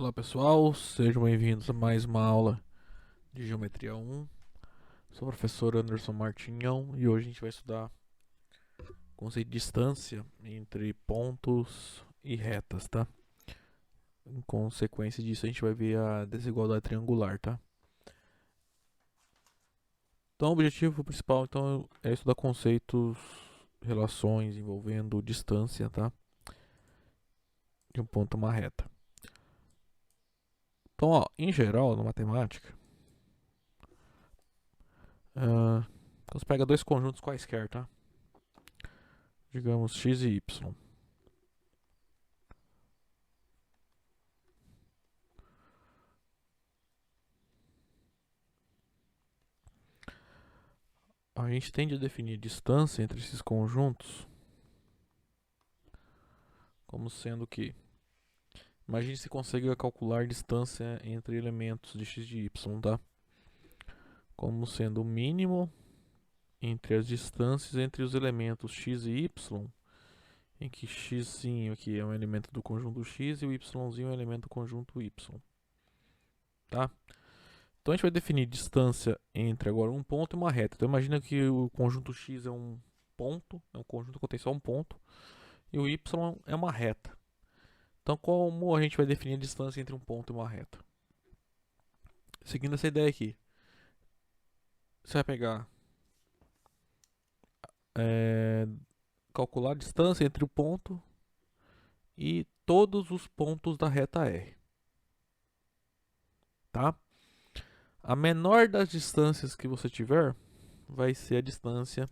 Olá pessoal, sejam bem-vindos a mais uma aula de Geometria 1. Sou o professor Anderson Martinhão e hoje a gente vai estudar o conceito de distância entre pontos e retas, tá? Em consequência disso a gente vai ver a desigualdade triangular, tá? Então o objetivo principal é estudar conceitos, relações envolvendo distância, tá? De um ponto a uma reta. Então, ó, em geral, na matemática, você pega dois conjuntos quaisquer, tá? Digamos x e y. A gente tende a definir a distância entre esses conjuntos como sendo que, imagine se consiga calcular distância entre elementos de x e de y, tá? Como sendo o mínimo entre as distâncias entre os elementos x e y, em que x aqui é um elemento do conjunto x e o y é um elemento do conjunto y, tá? Então a gente vai definir distância entre agora um ponto e uma reta. Então imagina que o conjunto x é um ponto, é um conjunto que contém só um ponto, e o y é uma reta. Então como a gente vai definir a distância entre um ponto e uma reta? Seguindo essa ideia aqui, você vai pegar, calcular a distância entre o ponto e todos os pontos da reta R, tá? A menor das distâncias que você tiver vai ser a distância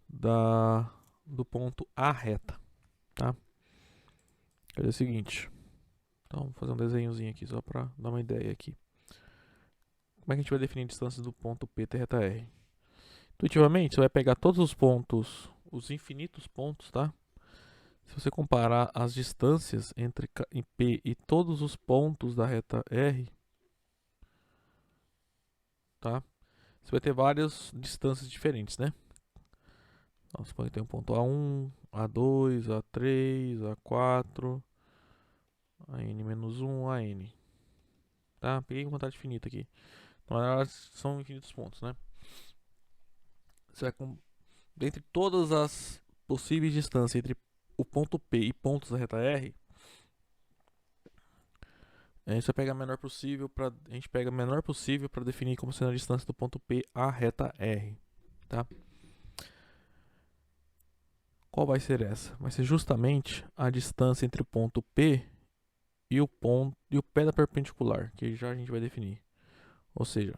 do ponto à reta, tá? É o seguinte, então vou fazer um desenhozinho aqui só para dar uma ideia aqui. Como é que a gente vai definir a distância do ponto P até a reta R? Intuitivamente, você vai pegar todos os pontos, os infinitos pontos, tá? Se você comparar as distâncias entre P e todos os pontos da reta R, tá? Você vai ter várias distâncias diferentes, né? Então, você pode ter um ponto A1, A2, A3, A4, AN-1, AN. Tá? Peguei com quantidade infinita aqui. Então, elas são infinitos pontos, né? Você vai dentre todas as possíveis distâncias entre o ponto P e pontos da reta R, a gente pega a menor possível para a gente pega a menor possível para definir como sendo a distância do ponto P à reta R, tá? Qual vai ser essa? Vai ser justamente a distância entre o ponto P e o pé da perpendicular, que já a gente vai definir. Ou seja,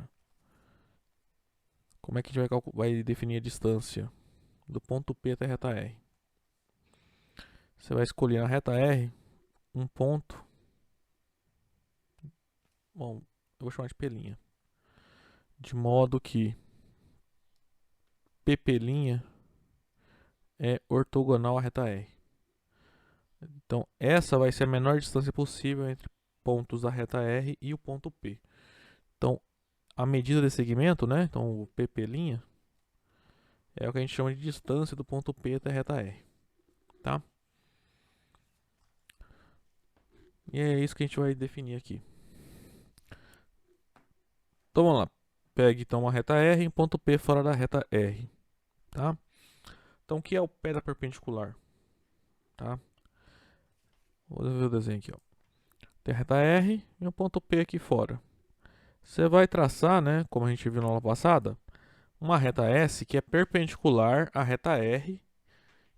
como é que a gente vai definir a distância do ponto P até a reta R? Você vai escolher na reta R um ponto, bom, eu vou chamar de P', de modo que PP' é ortogonal à reta R. Então, essa vai ser a menor distância possível entre pontos da reta R e o ponto P. Então, a medida desse segmento, né? Então, o PP' é o que a gente chama de distância do ponto P até a reta R, tá? E é isso que a gente vai definir aqui. Então, vamos lá. Pegue então uma reta R e um ponto P fora da reta R, tá? Então, o que é o pé da perpendicular? Tá? Vou ver o desenho aqui, ó. Tem a reta R e um ponto P aqui fora. Você vai traçar, né, como a gente viu na aula passada, uma reta S que é perpendicular à reta R,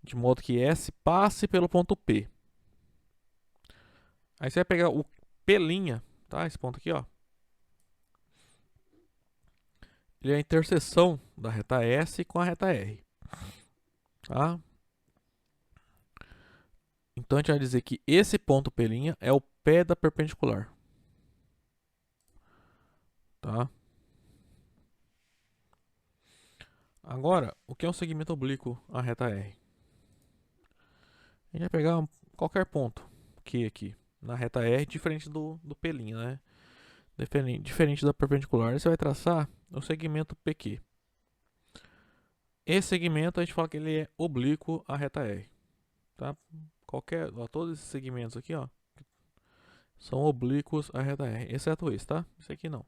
de modo que S passe pelo ponto P. Aí você vai pegar o P', tá? Esse ponto aqui, ó. Ele é a interseção da reta S com a reta R, tá? Então a gente vai dizer que esse ponto P' é o pé da perpendicular, tá? Agora, o que é um segmento oblíquo à reta R? A gente vai pegar qualquer ponto Q aqui na reta R, diferente do P', né? Diferente da perpendicular. Aí você vai traçar o segmento PQ. Esse segmento a gente fala que ele é oblíquo à reta R, tá? Todos esses segmentos aqui, ó, são oblíquos à reta R, exceto esse, tá? Esse aqui não.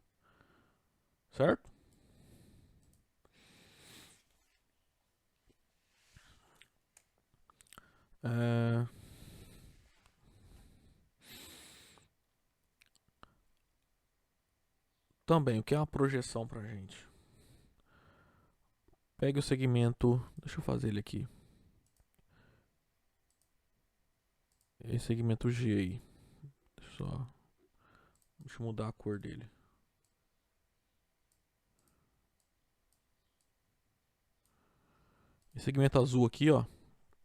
Certo? Também, o que é uma projeção pra gente? Pegue o segmento, deixa eu fazer ele aqui. Esse segmento G aí. Deixa eu mudar a cor dele. Esse segmento azul aqui, ó,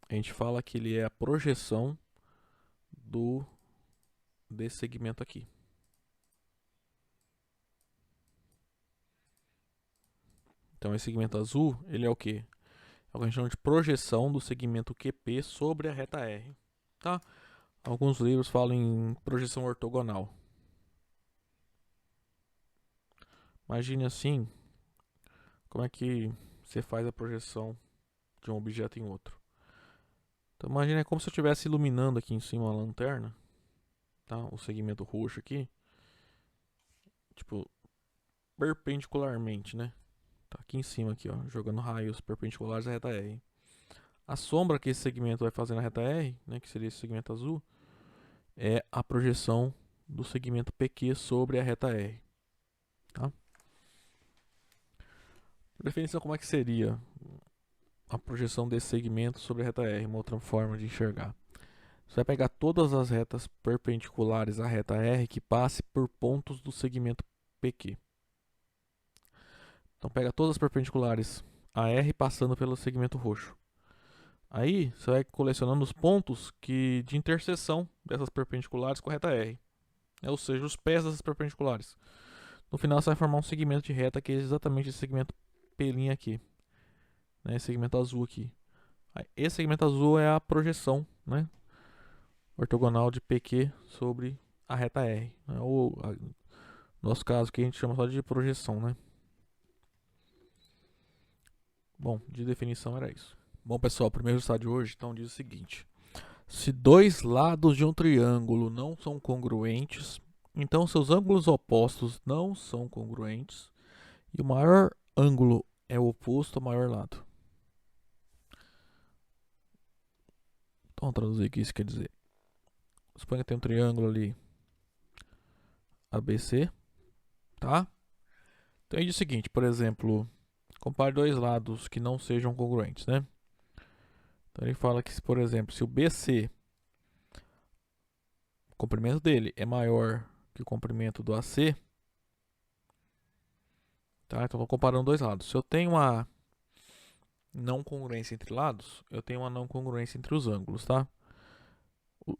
a gente fala que ele é a projeção desse segmento aqui. Então esse segmento azul, ele é o quê? É o que a gente chama de projeção do segmento QP sobre a reta R, tá? Alguns livros falam em projeção ortogonal. Imagine assim, como é que você faz a projeção de um objeto em outro. Então imagine como se eu estivesse iluminando aqui em cima a lanterna, tá? O segmento roxo aqui, tipo, perpendicularmente, né? Tá aqui em cima aqui, ó, jogando raios perpendiculares à reta R. A sombra que esse segmento vai fazer na reta R, né, que seria esse segmento azul, é a projeção do segmento PQ sobre a reta R. Tá? Por definição, como é que seria a projeção desse segmento sobre a reta R? Uma outra forma de enxergar. Você vai pegar todas as retas perpendiculares à reta R que passe por pontos do segmento PQ. Então pega todas as perpendiculares a R passando pelo segmento roxo. Aí você vai colecionando os pontos de interseção dessas perpendiculares com a reta R. Ou seja, os pés dessas perpendiculares. No final você vai formar um segmento de reta que é exatamente esse segmento P' aqui. Né, esse segmento azul aqui. Esse segmento azul é a projeção, né, ortogonal de PQ sobre a reta R. Né, ou, no nosso caso, que a gente chama só de projeção. Né? Bom, de definição era isso. Bom, pessoal, o primeiro resultado de hoje então diz o seguinte. Se dois lados de um triângulo não são congruentes, então seus ângulos opostos não são congruentes e o maior ângulo é o oposto ao maior lado. Então, vamos traduzir o que isso quer dizer. Suponha que tem um triângulo ali ABC, tá? Então, ele diz o seguinte, por exemplo, compare dois lados que não sejam congruentes, né? Então, ele fala que, por exemplo, se o BC, o comprimento dele é maior que o comprimento do AC, tá? Então, estou comparando dois lados. Se eu tenho uma não congruência entre lados, eu tenho uma não congruência entre os ângulos, tá?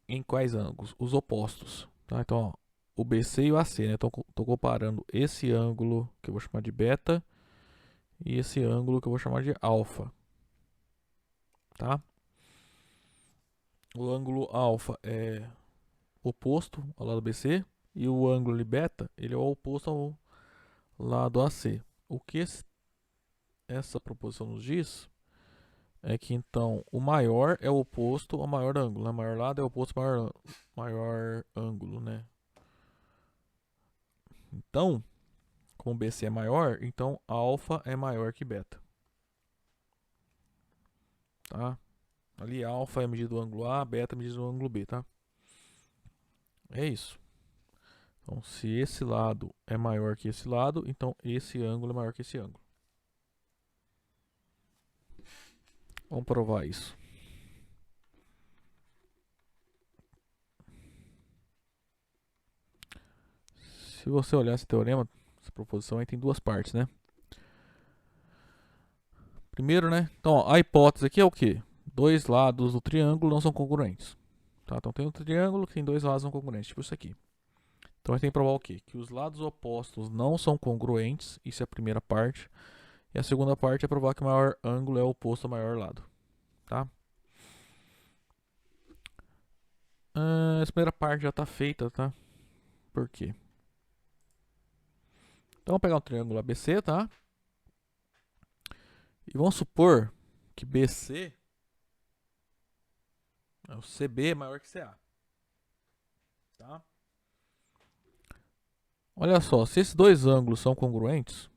Em quais ângulos? Os opostos, tá? Então, ó, o BC e o AC, né? Estou comparando esse ângulo que eu vou chamar de beta e esse ângulo que eu vou chamar de alfa, tá? O ângulo alfa é oposto ao lado BC e o ângulo beta ele é o oposto ao lado AC. O que essa proposição nos diz é que então o maior é o oposto ao maior ângulo, né? Maior lado é o oposto ao maior ângulo, né? Então, como BC é maior, então alfa é maior que beta, tá? Ali alfa é a medida do ângulo A, beta é a medida do ângulo B, tá? É isso. Então, se esse lado é maior que esse lado, então esse ângulo é maior que esse ângulo. Vamos provar isso. Se você olhar esse teorema, essa proposição aí tem duas partes, né? Primeiro, né? Então, ó, a hipótese aqui é o quê? Dois lados do triângulo não são congruentes. Tá? Então, tem um triângulo que tem dois lados não congruentes, tipo isso aqui. Então, a gente tem que provar o quê? Que os lados opostos não são congruentes. Isso é a primeira parte. E a segunda parte é provar que o maior ângulo é oposto ao maior lado. Tá? Essa primeira parte já está feita, tá? Por quê? Então, vamos pegar um triângulo ABC, tá? E vamos supor que BC, o CB é maior que CA. Tá? Olha só, se esses dois ângulos são congruentes,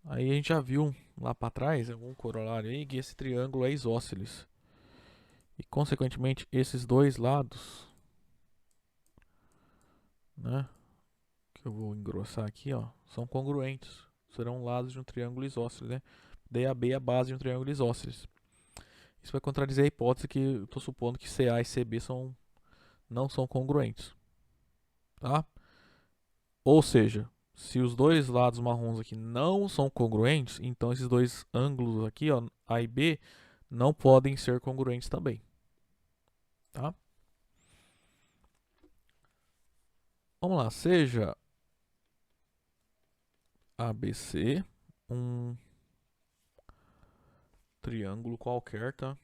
aí a gente já viu lá para trás, algum corolário aí, que esse triângulo é isósceles. E consequentemente esses dois lados, né, que eu vou engrossar aqui, ó, são congruentes. Serão lados de um triângulo isósceles, né? DAB é a base de um triângulo isósceles. Isso vai contradizer a hipótese que eu estou supondo que CA e CB não são congruentes, tá? Ou seja, se os dois lados marrons aqui não são congruentes, então esses dois ângulos aqui, ó, A e B, não podem ser congruentes também, tá? Vamos lá, seja ABC um triângulo qualquer, tá?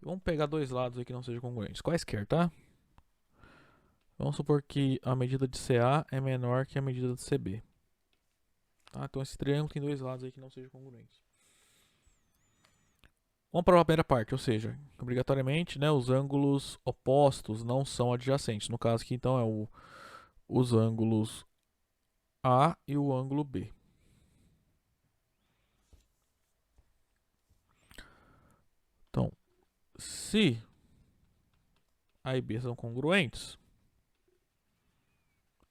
Vamos pegar dois lados aqui que não sejam congruentes, quaisquer, tá? Vamos supor que a medida de CA é menor que a medida de CB. Tá? Então esse triângulo tem dois lados aí que não sejam congruentes. Vamos para a primeira parte, ou seja, obrigatoriamente, né, os ângulos opostos não são adjacentes. No caso aqui, então, é os ângulos A e o ângulo B. Então, se A e B são congruentes,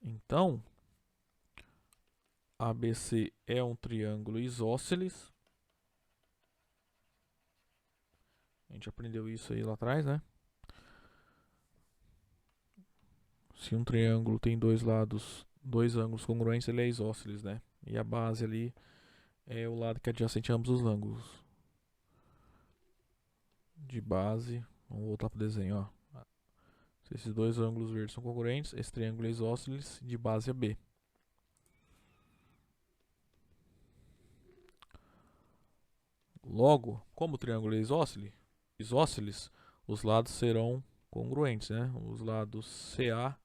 então ABC é um triângulo isósceles. A gente aprendeu isso aí lá atrás, né? Se um triângulo tem dois lados, dois ângulos congruentes, ele é isósceles, né? E a base ali é o lado que é adjacente a ambos os ângulos. De base, vamos voltar para o desenho, ó. Se esses dois ângulos verdes são congruentes, esse triângulo é isósceles de base a B. Logo, como o triângulo é isósceles, os lados serão congruentes, né? Os lados CA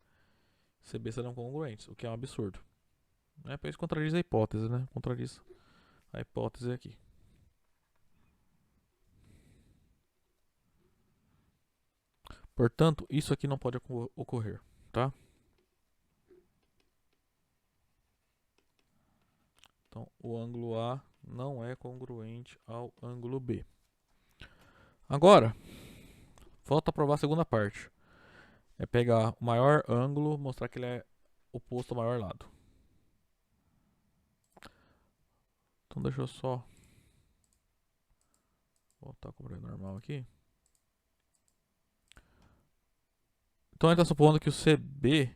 e CB serão congruentes, o que é um absurdo. Para isso contradiz a hipótese, né? Contradiz a hipótese aqui. Portanto, isso aqui não pode ocorrer, tá? Então, o ângulo A não é congruente ao ângulo B. Agora, falta provar a segunda parte. É pegar o maior ângulo, mostrar que ele é oposto ao maior lado. Então deixa eu só voltar com o normal aqui. Então ele está supondo que o CB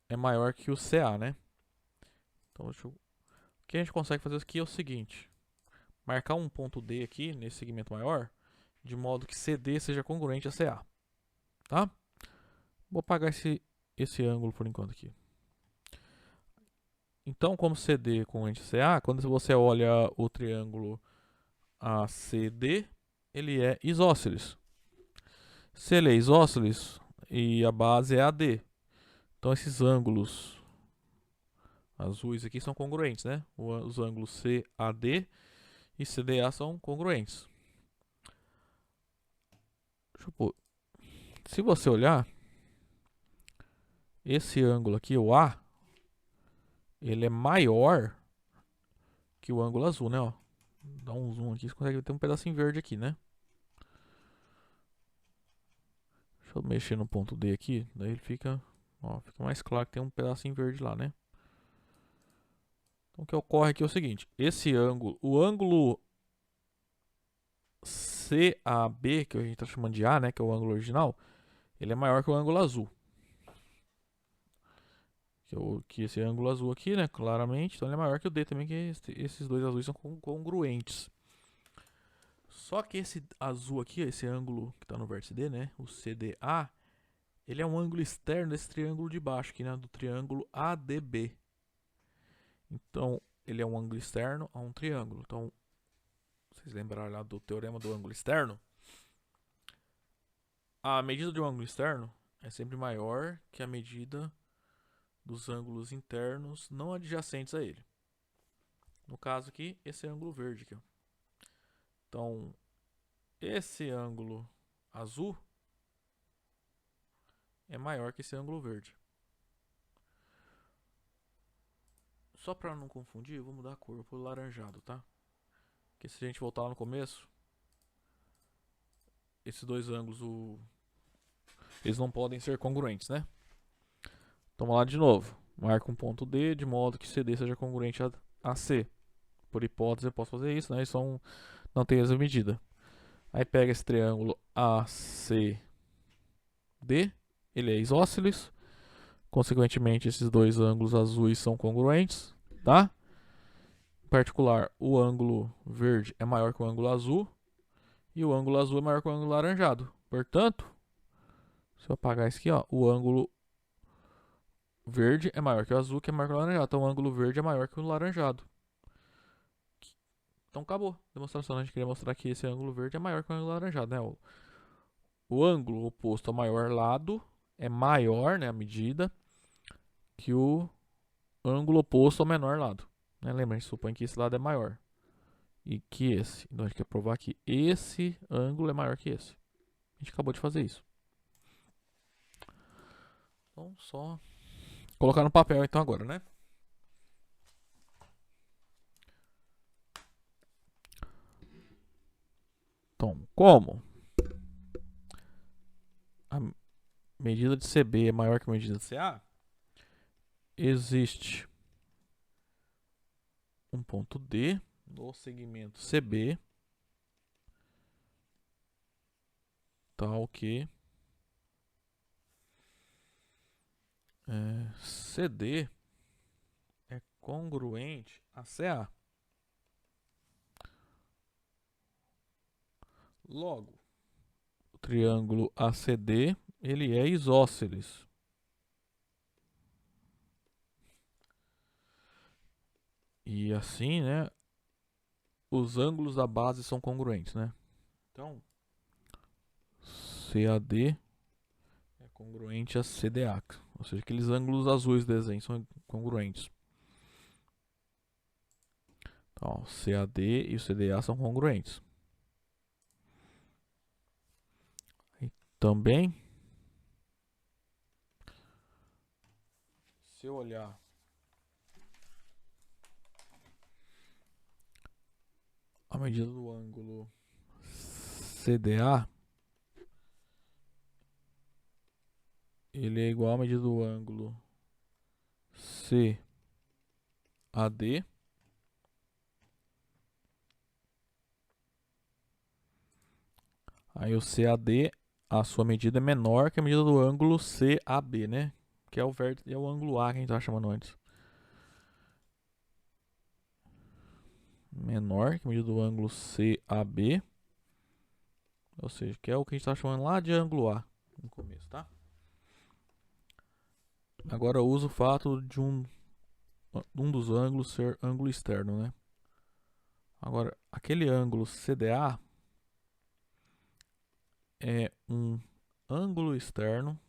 é maior que o CA, né? Então o que a gente consegue fazer aqui é o seguinte. Marcar um ponto D aqui, nesse segmento maior, de modo que CD seja congruente a CA. Tá? Vou apagar esse ângulo por enquanto aqui. Então, como CD é congruente a CA, quando você olha o triângulo ACD, ele é isósceles. Se ele é isósceles e a base é AD, então esses ângulos azuis aqui são congruentes, né? Os ângulos CAD e CDA são congruentes. Deixa eu pôr. Se você olhar, esse ângulo aqui, o A, ele é maior que o ângulo azul, né? Ó, dá um zoom aqui, você consegue ter um pedacinho verde aqui, né? Deixa eu mexer no ponto D aqui, daí ele fica, ó, fica mais claro que tem um pedacinho verde lá, né? Então o que ocorre aqui é o seguinte, esse ângulo, o ângulo CAB, que a gente está chamando de A, né, que é o ângulo original, ele é maior que o ângulo azul. Que esse ângulo azul aqui, né, claramente, então ele é maior que o D também, que esses dois azuis são congruentes. Só que esse azul aqui, esse ângulo que está no vértice D, né, o CDA, ele é um ângulo externo desse triângulo de baixo aqui, né, do triângulo ADB. Então, ele é um ângulo externo a um triângulo. Então, vocês lembraram lá do teorema do ângulo externo? A medida de um ângulo externo é sempre maior que a medida dos ângulos internos não adjacentes a ele. No caso aqui, esse ângulo verde aqui, ó. Então, esse ângulo azul é maior que esse ângulo verde. Só para não confundir, eu vou mudar a cor para o laranjado, tá? Porque se a gente voltar lá no começo, esses dois ângulos, eles não podem ser congruentes, né? Então vamos lá de novo. Marca um ponto D de modo que CD seja congruente a C. Por hipótese eu posso fazer isso, né? Isso não tem essa medida. Aí pega esse triângulo ACD, ele é isósceles. Consequentemente, esses dois ângulos azuis são congruentes, tá? Em particular, o ângulo verde é maior que o ângulo azul e o ângulo azul é maior que o ângulo laranjado. Portanto, se eu apagar isso aqui, ó, o ângulo verde é maior que o azul, que é maior que o laranjado. Então, o ângulo verde é maior que o laranjado. Então, acabou a demonstração. A gente queria mostrar que esse ângulo verde é maior que o ângulo laranjado, né? O ângulo oposto ao maior lado é maior, né, a medida, que o ângulo oposto ao menor lado. Né? Lembra, a gente supõe que esse lado é maior e que esse. Então, a gente quer provar que esse ângulo é maior que esse. A gente acabou de fazer isso. Então, só colocar no papel então agora, né? Então, como a medida de CB é maior que a medida de CA, existe um ponto D no segmento CB, tal que CD é congruente a CA. Logo, o triângulo ACD ele é isósceles. E assim, né, os ângulos da base são congruentes, né? Então, CAD é congruente a CDA, ou seja, aqueles ângulos azuis do desenho são congruentes. Então, CAD e o CDA são congruentes. E também, se eu olhar a medida do ângulo CDA, ele é igual à medida do ângulo CAD aí o CAD, a sua medida é menor que a medida do ângulo CAB, né? Que é o vértice, é o ângulo A que a gente estava chamando antes. Menor que a medida do ângulo CAB. Ou seja, que é o que a gente estava chamando lá de ângulo A no começo, tá? Agora eu uso o fato de um dos ângulos ser ângulo externo, né? Agora, aquele ângulo CDA é um ângulo externo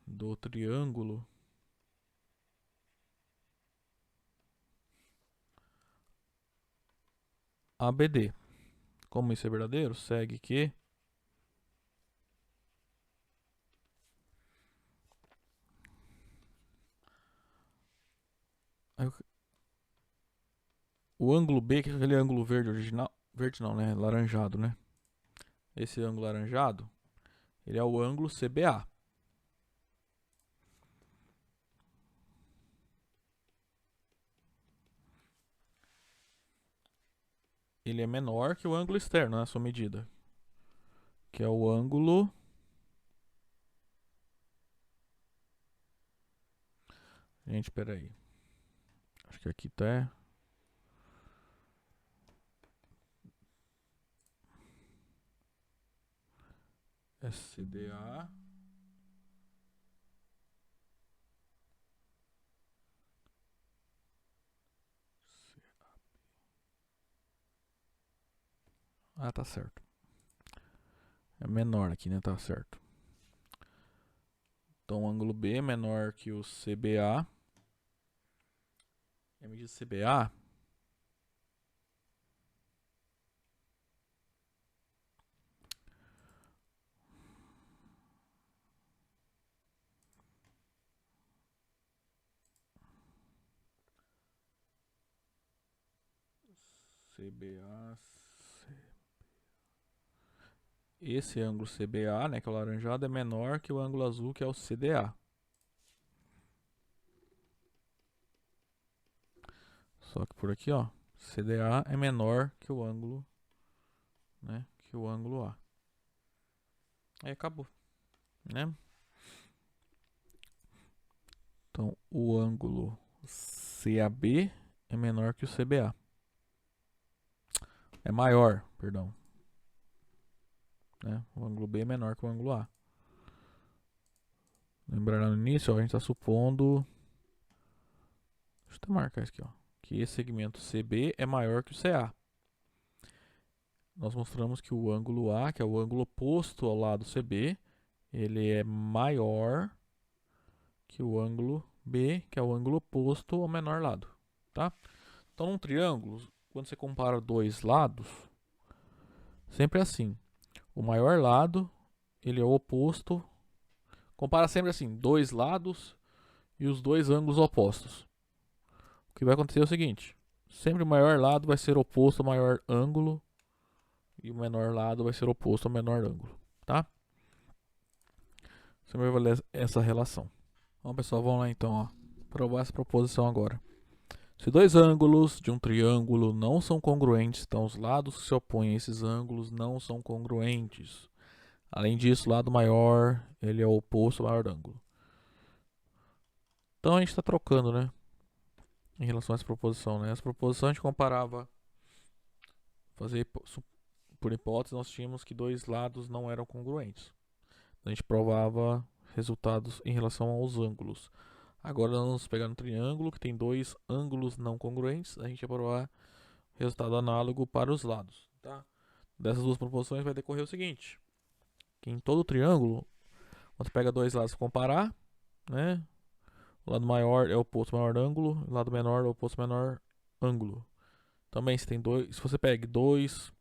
do triângulo ABD. Como isso é verdadeiro, segue que o ângulo B, que é aquele ângulo verde original, verde não, né? Laranjado, né? Esse ângulo laranjado, ele é o ângulo CBA. Ele é menor que o ângulo externo, na sua medida. Que é o ângulo... Gente, espera aí. Acho que aqui tá... SDA... Ah, tá certo. É menor aqui, né? Tá certo. Então, o ângulo B é menor que o CBA. é a medida de CBA, CBA, esse ângulo CBA, né, que é o laranjado, é menor que o ângulo azul, que é o CDA. Só que por aqui, ó, CDA é menor que o ângulo, né, que o ângulo A. Aí acabou, né? Então, o ângulo CAB é menor que o CBA. É maior, perdão. Né? O ângulo B é menor que o ângulo A. Lembrar no início, ó, a gente está supondo. Deixa eu até marcar isso aqui, ó. Que esse segmento CB é maior que o CA. Nós mostramos que o ângulo A, que é o ângulo oposto ao lado CB, ele é maior que o ângulo B, que é o ângulo oposto ao menor lado, tá? Então, num triângulo, quando você compara dois lados, sempre é assim. O maior lado, ele é o oposto. Compara sempre assim, dois lados e os dois ângulos opostos. O que vai acontecer é o seguinte: sempre o maior lado vai ser oposto ao maior ângulo e o menor lado vai ser oposto ao menor ângulo, tá? Você vai valer essa relação. Bom, pessoal, vamos lá então, ó. Provar essa proposição agora. Se dois ângulos de um triângulo não são congruentes, então os lados que se opõem a esses ângulos não são congruentes. Além disso, o lado maior, ele é o oposto ao maior ângulo. Então a gente está trocando, né? Em relação a essa proposição, né? Essa proposição a gente comparava, por hipótese, nós tínhamos que dois lados não eram congruentes. A gente provava resultados em relação aos ângulos. Agora nós vamos pegar um triângulo que tem dois ângulos não congruentes, a gente vai provar resultado análogo para os lados, tá? Dessas duas proposições vai decorrer o seguinte: que em todo triângulo, você pega dois lados para comparar, né? O lado maior é o oposto ao maior ângulo, o lado menor é o oposto ao menor ângulo. Também se você pega dois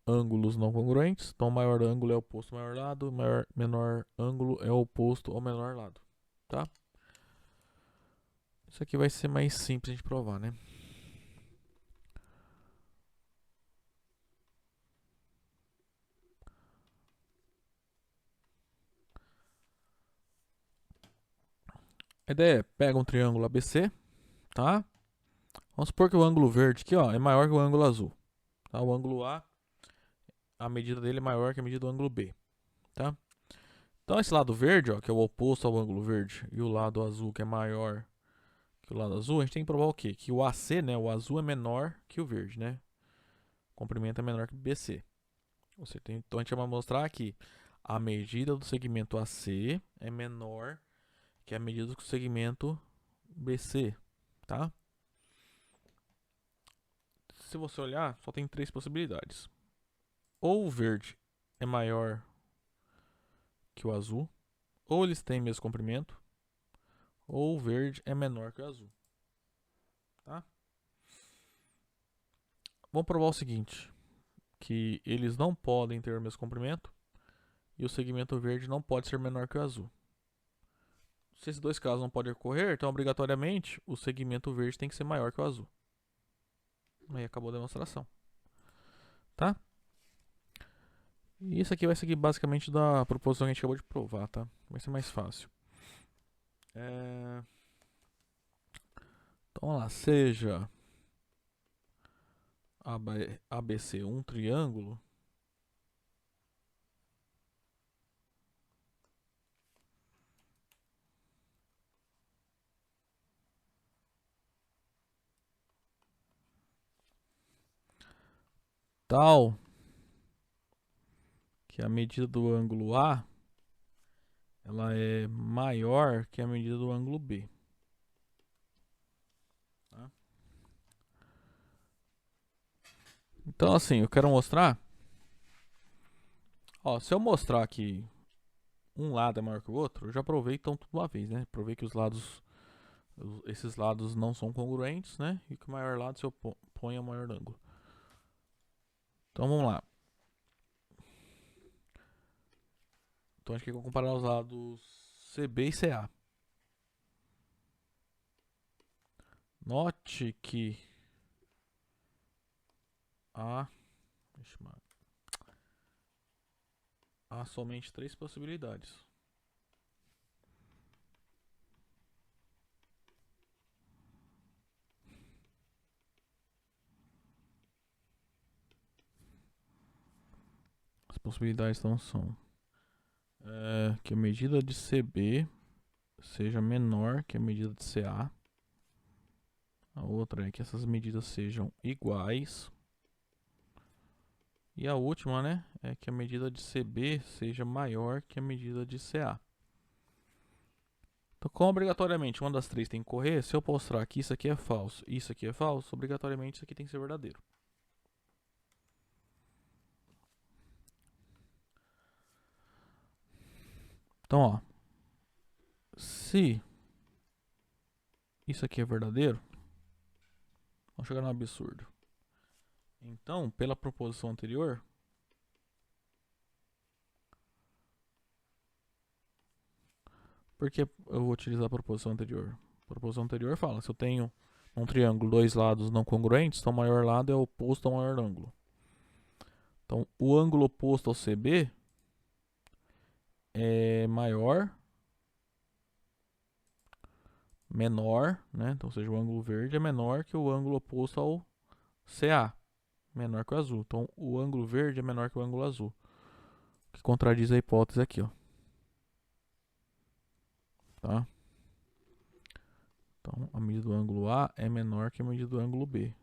ângulos não congruentes, então o maior ângulo é oposto ao maior lado, o menor ângulo é oposto ao menor lado, tá? Isso aqui vai ser mais simples de provar, né? A ideia é, pega um triângulo ABC, tá? Vamos supor que o ângulo verde aqui, ó, é maior que o ângulo azul, tá? O ângulo a medida dele é maior que a medida do ângulo B, tá? Então esse lado verde, ó, que é o oposto ao ângulo verde, e o lado azul, que é maior que o lado azul, a gente tem que provar o quê? Que o AC, né, o azul é menor que o verde, né? O comprimento é menor que o BC. Então a gente vai mostrar que a medida do segmento AC é menor que a medida do segmento BC, tá? Se você olhar, só tem três possibilidades. Ou o verde é maior que o azul, ou eles têm o mesmo comprimento, ou o verde é menor que o azul, tá? Vamos provar o seguinte, que eles não podem ter o mesmo comprimento e o segmento verde não pode ser menor que o azul. Se esses dois casos não podem ocorrer, então obrigatoriamente o segmento verde tem que ser maior que o azul. Aí acabou a demonstração, tá? E isso aqui vai seguir basicamente da proposição que a gente acabou de provar, tá? Vai ser mais fácil. Então vamos lá, seja ABC um triângulo, tal que a medida do ângulo A ela é maior que a medida do ângulo B. Tá? Então assim, eu quero mostrar, ó, se eu mostrar que um lado é maior que o outro, eu já provei então tudo uma vez, né? Provei que os lados Esses lados não são congruentes, né? E que o maior lado se opõe ao maior ângulo. Então vamos lá. Então a gente quer comparar os lados CB e CA. Note que há somente 3 possibilidades. As possibilidades então são que a medida de CB seja menor que a medida de CA. A outra é que essas medidas sejam iguais. E a última, né, é que a medida de CB seja maior que a medida de CA. Então, como obrigatoriamente uma das três tem que correr, se eu mostrar que isso aqui é falso e isso aqui é falso, obrigatoriamente isso aqui tem que ser verdadeiro. Então, ó, se isso aqui é verdadeiro, vamos chegar no absurdo. Então, pela proposição anterior, por que eu vou utilizar a proposição anterior? A proposição anterior fala, se eu tenho um triângulo, dois lados não congruentes, então o maior lado é oposto ao maior ângulo. Então, o ângulo oposto ao CB é menor, né? Então, ou seja, o ângulo verde é menor que o ângulo oposto ao CA, menor que o azul. Então, o ângulo verde é menor que o ângulo azul, que contradiz a hipótese aqui, ó. Tá? Então, a medida do ângulo A é menor que a medida do ângulo B.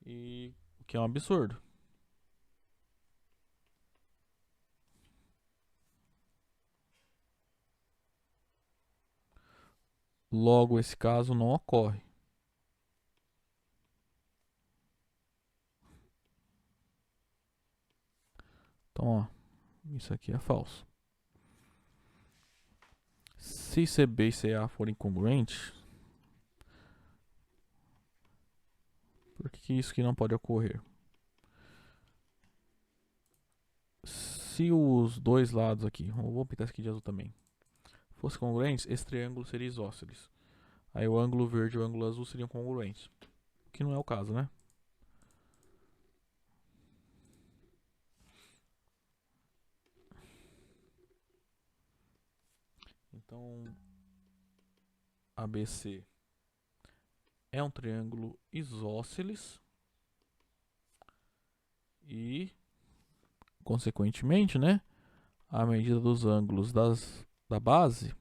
E o que é um absurdo. Logo, esse caso não ocorre. Então, ó, isso aqui é falso. Se CB e CA forem congruentes, por que isso aqui não pode ocorrer? Se os dois lados aqui, vou pintar isso aqui de azul também, fossem congruentes, esse triângulo seria isósceles. Aí o ângulo verde e o ângulo azul seriam congruentes. O que não é o caso, né? Então, ABC é um triângulo isósceles e, consequentemente, né, a medida dos ângulos da base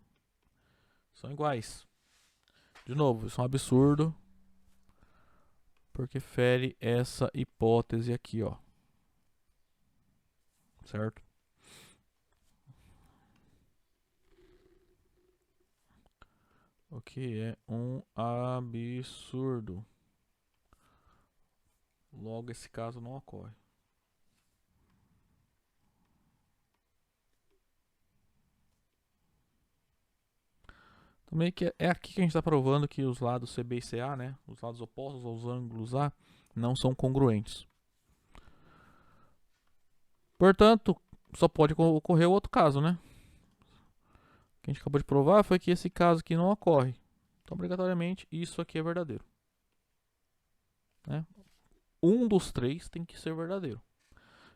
são iguais. De novo, isso é um absurdo, porque fere essa hipótese aqui, ó. Certo? O que é um absurdo. Logo, esse caso não ocorre. Também que é aqui que a gente está provando que os lados CB e CA, né, os lados opostos aos ângulos A, não são congruentes. Portanto, só pode ocorrer o outro caso, né? O que a gente acabou de provar foi que esse caso aqui não ocorre. Então, obrigatoriamente, isso aqui é verdadeiro. Né? Um dos três tem que ser verdadeiro.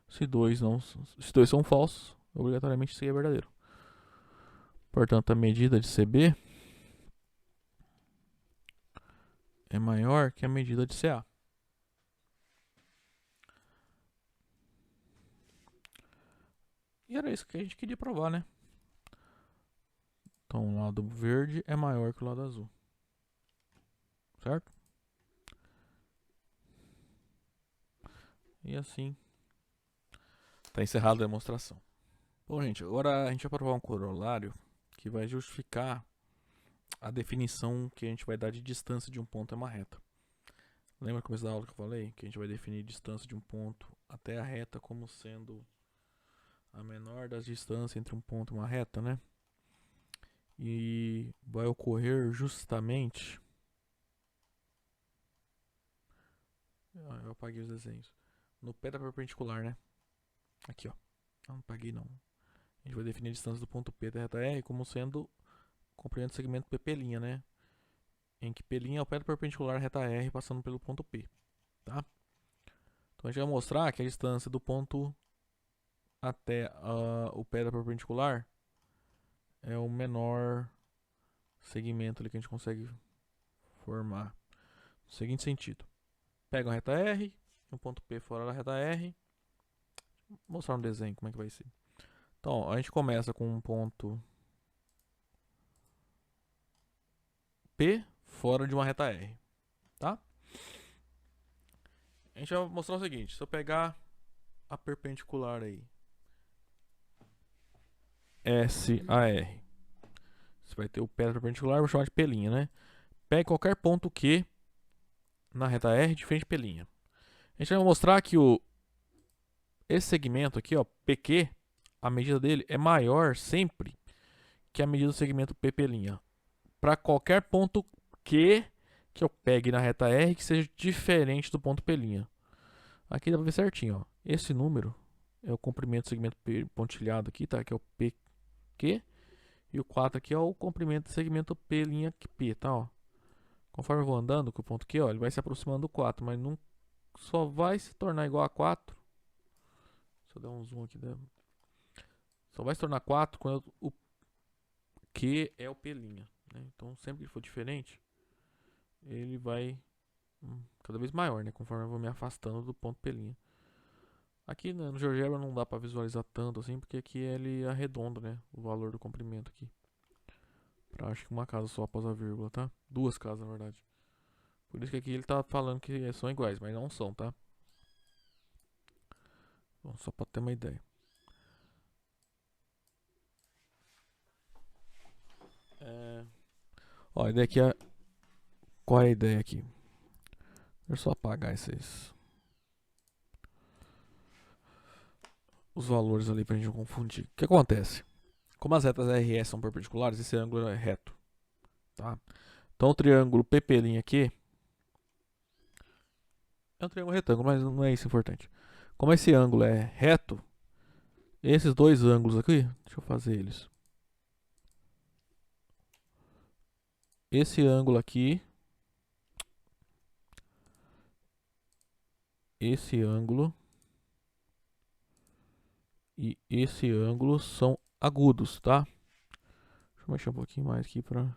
Se dois são falsos, obrigatoriamente isso aqui é verdadeiro. Portanto, a medida de CB é maior que a medida de CA. E era isso que a gente queria provar, né? Então, o lado verde é maior que o lado azul. Certo? E assim, está encerrada a demonstração. Bom, gente, agora a gente vai provar um corolário que vai justificar a definição que a gente vai dar de distância de um ponto em uma reta. Lembra no começo da aula que eu falei? Que a gente vai definir distância de um ponto até a reta como sendo a menor das distâncias entre um ponto e uma reta, né? E vai ocorrer justamente... eu apaguei os desenhos. No pé da perpendicular, né? Aqui, ó. Não apaguei não. A gente vai definir a distância do ponto P da reta R como sendo comprimento do segmento PP', né? Em que P' é o pé da perpendicular reta R passando pelo ponto P, tá? Então a gente vai mostrar que a distância do ponto até o pé da perpendicular é o menor segmento ali que a gente consegue formar. No seguinte sentido. Pega a reta R, um ponto P fora da reta R. Vou mostrar no desenho como é que vai ser. Então, a gente começa com um ponto P fora de uma reta R, tá? A gente vai mostrar o seguinte, se eu pegar a perpendicular aí, SAR, você vai ter o pé perpendicular, vou chamar de P', né? Pegue qualquer ponto Q na reta R de frente P'. A gente vai mostrar que esse segmento aqui, ó, PQ, a medida dele é maior sempre que a medida do segmento PP'. Para qualquer ponto Q que eu pegue na reta R que seja diferente do ponto P'. Aqui dá para ver certinho, ó. Esse número é o comprimento do segmento pontilhado aqui, tá? Que é o PQ. E o 4 aqui é o comprimento do segmento P', tá? Ó. Conforme eu vou andando com o ponto Q, ó, ele vai se aproximando do 4, mas não só vai se tornar igual a 4. Deixa eu dar um zoom aqui. Só vai se tornar 4 quando o Q é o P'. Né? Então, sempre que for diferente, ele vai cada vez maior, né? Conforme eu vou me afastando do ponto P'. Aqui né, no GeoGebra não dá para visualizar tanto assim, porque aqui ele arredonda, né? O valor do comprimento aqui. Pra acho que uma casa só após a vírgula, tá? Duas casas, na verdade. Por isso que aqui ele tá falando que são iguais, mas não são, tá? Bom, só pra ter uma ideia. Ó, a ideia aqui é... Qual é a ideia aqui? Deixa eu só apagar os valores ali pra gente não confundir. O que acontece? Como as retas RS são perpendiculares, esse ângulo é reto, tá? Então o triângulo PP' aqui é um triângulo retângulo, mas não é isso importante. Como esse ângulo é reto, esses dois ângulos aqui, deixa eu fazer eles. Esse ângulo aqui, esse ângulo e esse ângulo são agudos, tá? Deixa eu mexer um pouquinho mais aqui pra...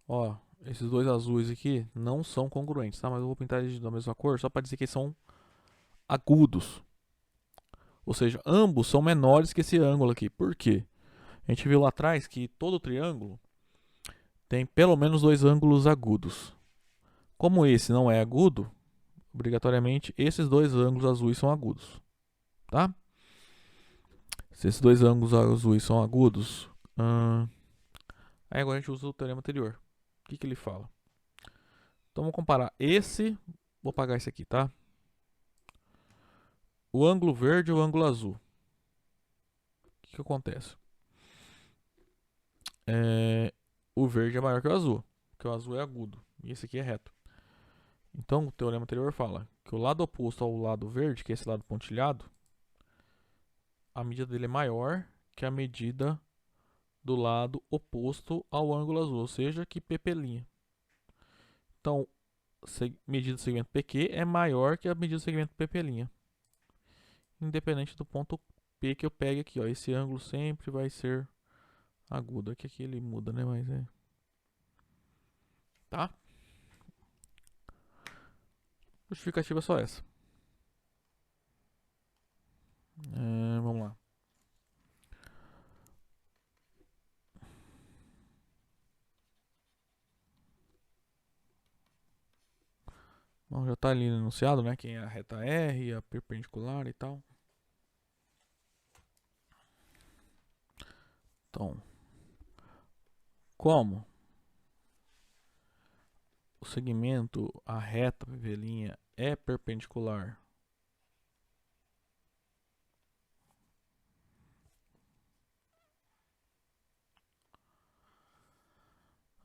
Ó, esses dois azuis aqui não são congruentes, tá? Mas eu vou pintar eles da mesma cor só para dizer que eles são agudos. Ou seja, ambos são menores que esse ângulo aqui. Por quê? A gente viu lá atrás que todo triângulo tem pelo menos dois ângulos agudos. Como esse não é agudo, obrigatoriamente esses dois ângulos azuis são agudos, tá? Se esses dois ângulos azuis são agudos, aí agora a gente usa o teorema anterior. O que ele fala? Então vamos comparar esse, vou apagar esse aqui, tá? O ângulo verde e o ângulo azul. O que acontece? O verde é maior que o azul, porque o azul é agudo e esse aqui é reto. Então o teorema anterior fala que o lado oposto ao lado verde, que é esse lado pontilhado, a medida dele é maior que a medida do lado oposto ao ângulo azul, ou seja, que PP'. Então, medida do segmento PQ é maior que a medida do segmento PP'. Independente do ponto P que eu pegue aqui, ó, esse ângulo sempre vai ser agudo. Aqui ele muda, né? Mas é. Tá? Justificativa é só essa. Vamos lá. Bom, já está ali enunciado, né? Quem é a reta R, a perpendicular e tal. Então, como o segmento, a reta PP' é perpendicular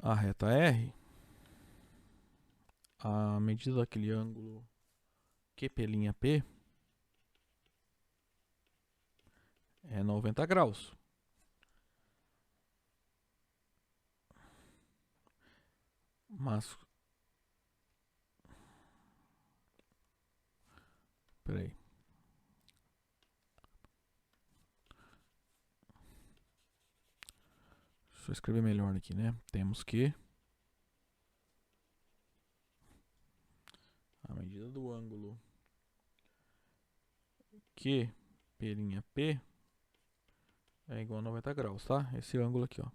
a reta R, a medida daquele ângulo QP'P é 90 graus. Mas, peraí. Deixa eu escrever melhor aqui, né? Temos que a medida do ângulo QP'P é igual a 90 graus, tá? Esse ângulo aqui, ó.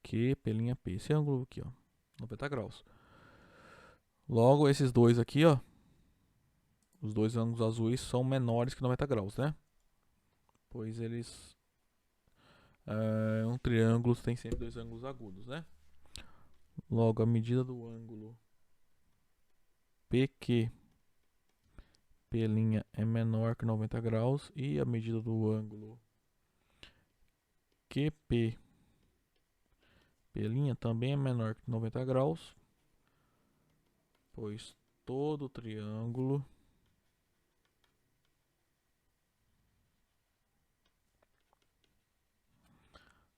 QP'P. Esse ângulo aqui, ó. 90 graus. Logo, esses dois aqui, ó. Os dois ângulos azuis são menores que 90 graus, né? Pois eles... um triângulo tem sempre dois ângulos agudos, né? Logo, a medida do ângulo PQ P' é menor que 90 graus e a medida do ângulo QP P' também é menor que 90 graus, pois todo triângulo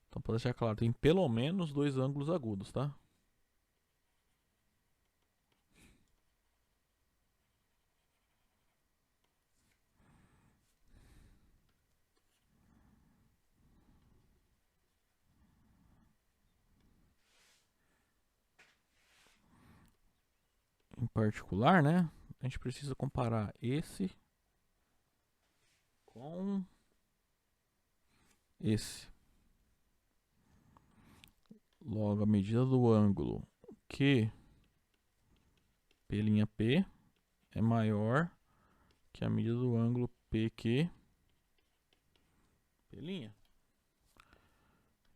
então, para deixar claro, tem pelo menos dois ângulos agudos, tá? Em particular, né? A gente precisa comparar esse com esse. Logo, a medida do ângulo QP'P é maior que a medida do ângulo PQP'.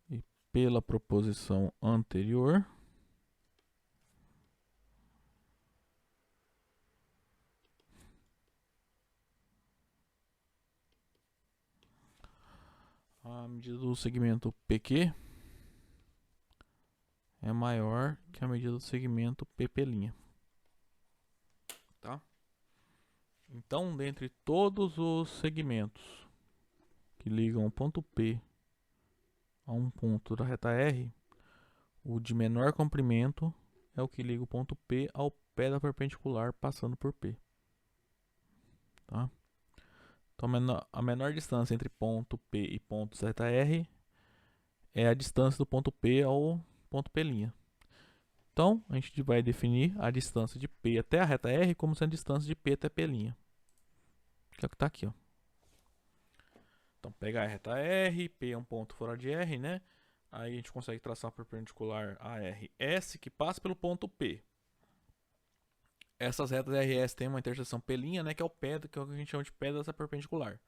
E pela proposição anterior, a medida do segmento PQ é maior que a medida do segmento PP'. Tá? Então, dentre todos os segmentos que ligam o ponto P a um ponto da reta R, o de menor comprimento é o que liga o ponto P ao pé da perpendicular passando por P. Tá? Então, a menor distância entre ponto P e pontos reta R é a distância do ponto P ao ponto P'. Então, a gente vai definir a distância de P até a reta R como sendo a distância de P até P'. Que é o que está aqui, ó. Então, pegar a reta R, P é um ponto fora de R, né? Aí a gente consegue traçar a perpendicular ARS que passa pelo ponto P. Essas retas RS têm uma interseção P', né? Que é o pé, que é o que a gente chama de pé dessa perpendicular.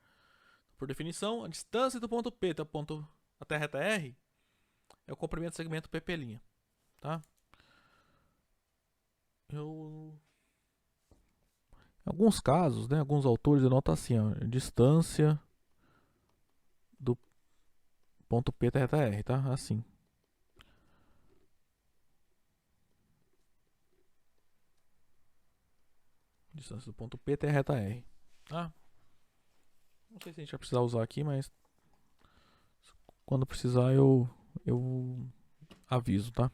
Por definição, a distância do ponto P até a reta R é o comprimento do segmento PP'. Tá? Em alguns casos, né, alguns autores denotam assim, ó, distância do ponto P até a reta R, tá? Assim. Distância do ponto P até a reta R. Tá? Não sei se a gente vai precisar usar aqui, mas quando precisar eu aviso, tá?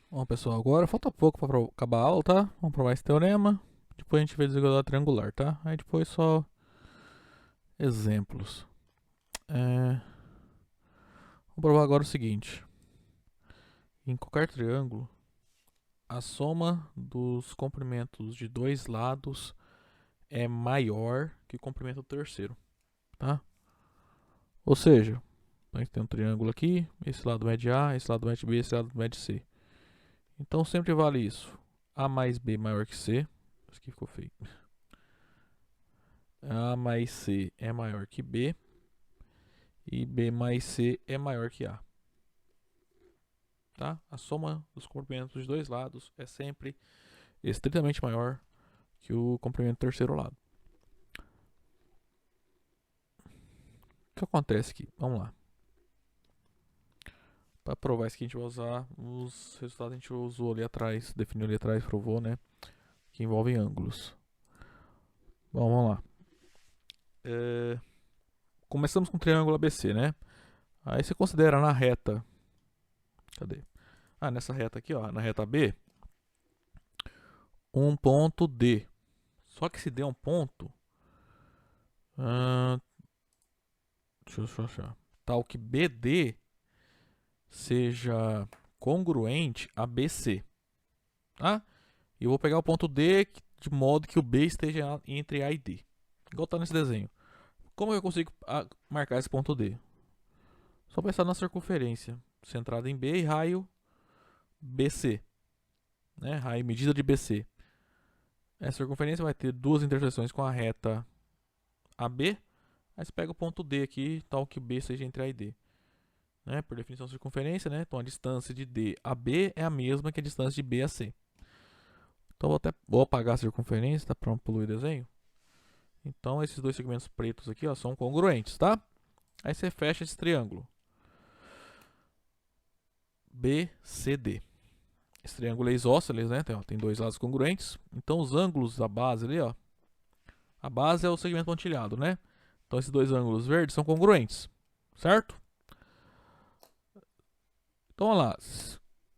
Bom, pessoal, agora falta pouco para acabar a aula, tá? Vamos provar esse teorema. Depois a gente vê desigualdade triangular, tá? Aí depois só exemplos. Vou provar agora o seguinte. Em qualquer triângulo, a soma dos comprimentos de dois lados é maior que o comprimento do terceiro, tá? Ou seja, a gente tem um triângulo aqui, esse lado mede A, esse lado mede B, esse lado mede C. Então sempre vale isso. A mais B maior que C. Isso aqui ficou feio. A mais C é maior que B. E B mais C é maior que A. Tá? A soma dos comprimentos dos dois lados é sempre estritamente maior que o comprimento do terceiro lado. O que acontece aqui? Vamos lá. Para provar isso que a gente vai usar os resultados que a gente usou ali atrás, definiu ali atrás, provou, né? Que envolvem ângulos. Bom, vamos lá. Começamos com o triângulo ABC, né? Aí você considera na reta. Cadê? Nessa reta aqui, ó, na reta B, um ponto D. Só que se D é um ponto, deixa eu achar, tal que BD seja congruente a BC, tá? E eu vou pegar o ponto D de modo que o B esteja entre A e D, igual tá nesse desenho. Como eu consigo marcar esse ponto D? Só pensar na circunferência centrada em B e raio BC, né? Raio medida de BC. Essa circunferência vai ter duas interseções com a reta AB. Aí você pega o ponto D aqui, tal que B seja entre A e D. Né? Por definição, circunferência, né? Então a distância de D a B é a mesma que a distância de B a C. Então vou apagar a circunferência, tá? Para não poluir o desenho. Então esses dois segmentos pretos aqui, ó, são congruentes, tá? Aí você fecha esse triângulo. BCD. Esse triângulo é isósceles, né? Tem dois lados congruentes. Então os ângulos da base ali, ó. A base é o segmento pontilhado, né? Então esses dois ângulos verdes são congruentes, certo? Então, olha lá.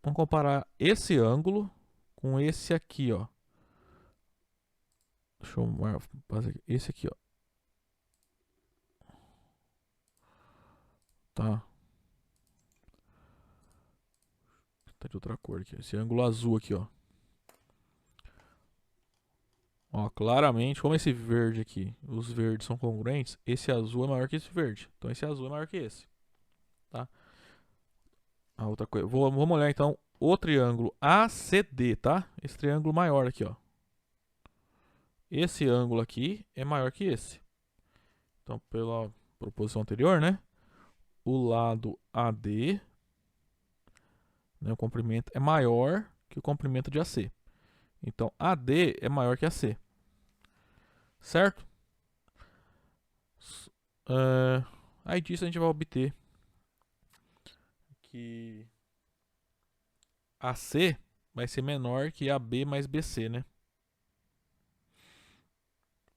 Vamos comparar esse ângulo com esse aqui, ó. Deixa eu fazer esse aqui, ó. Tá. Tá de outra cor aqui. Esse ângulo azul aqui, ó. Ó, claramente, como esse verde aqui, os verdes são congruentes, esse azul é maior que esse verde. Então esse azul é maior que esse, tá? A outra coisa. Vamos olhar então o triângulo ACD, tá? Esse triângulo maior aqui, ó. Esse ângulo aqui é maior que esse. Então, pela proposição anterior, né? O lado AD, né, o comprimento é maior que o comprimento de AC. Então, AD é maior que AC. Certo? Aí disso a gente vai obter que AC vai ser menor que AB mais BC, né?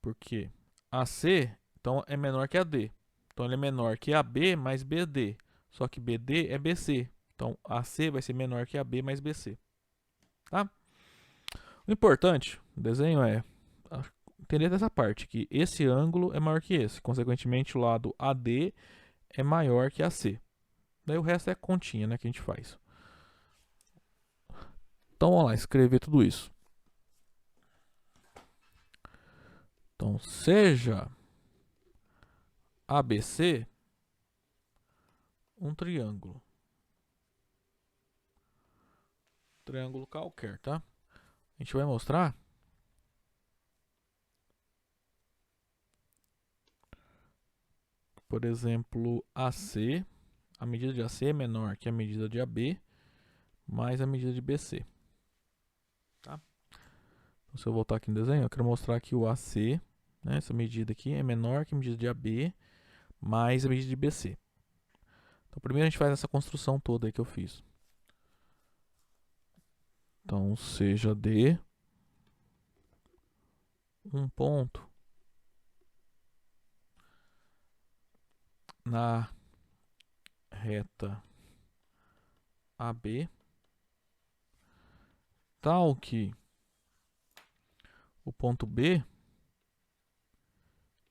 Porque AC, então, é menor que AD. Então, ele é menor que AB mais BD. Só que BD é BC. Então, AC vai ser menor que AB mais BC. Tá? O importante do desenho é entender dessa parte, que esse ângulo é maior que esse. Consequentemente, o lado AD é maior que AC. Daí o resto é continha, né, que a gente faz. Então, vamos lá, escrever tudo isso. Então, seja ABC um triângulo. Triângulo qualquer, tá? A gente vai mostrar por exemplo, AC, a medida de AC é menor que a medida de AB, mais a medida de BC. Tá? Então, se eu voltar aqui no desenho, eu quero mostrar que o AC, né, essa medida aqui, é menor que a medida de AB, mais a medida de BC. Então, primeiro a gente faz essa construção toda aí que eu fiz. Então, seja D um ponto na reta AB, tal que o ponto B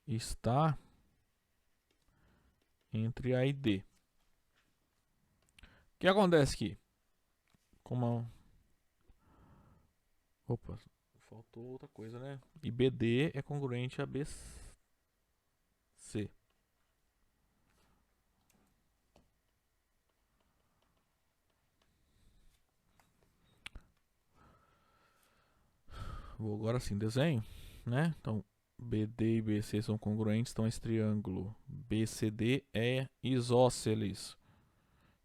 está entre A e D. O que acontece aqui? Como Opa, faltou outra coisa, né? E BD é congruente a BC. Vou agora sim, desenho, né? Então, BD e BC são congruentes, então esse triângulo BCD é isósceles.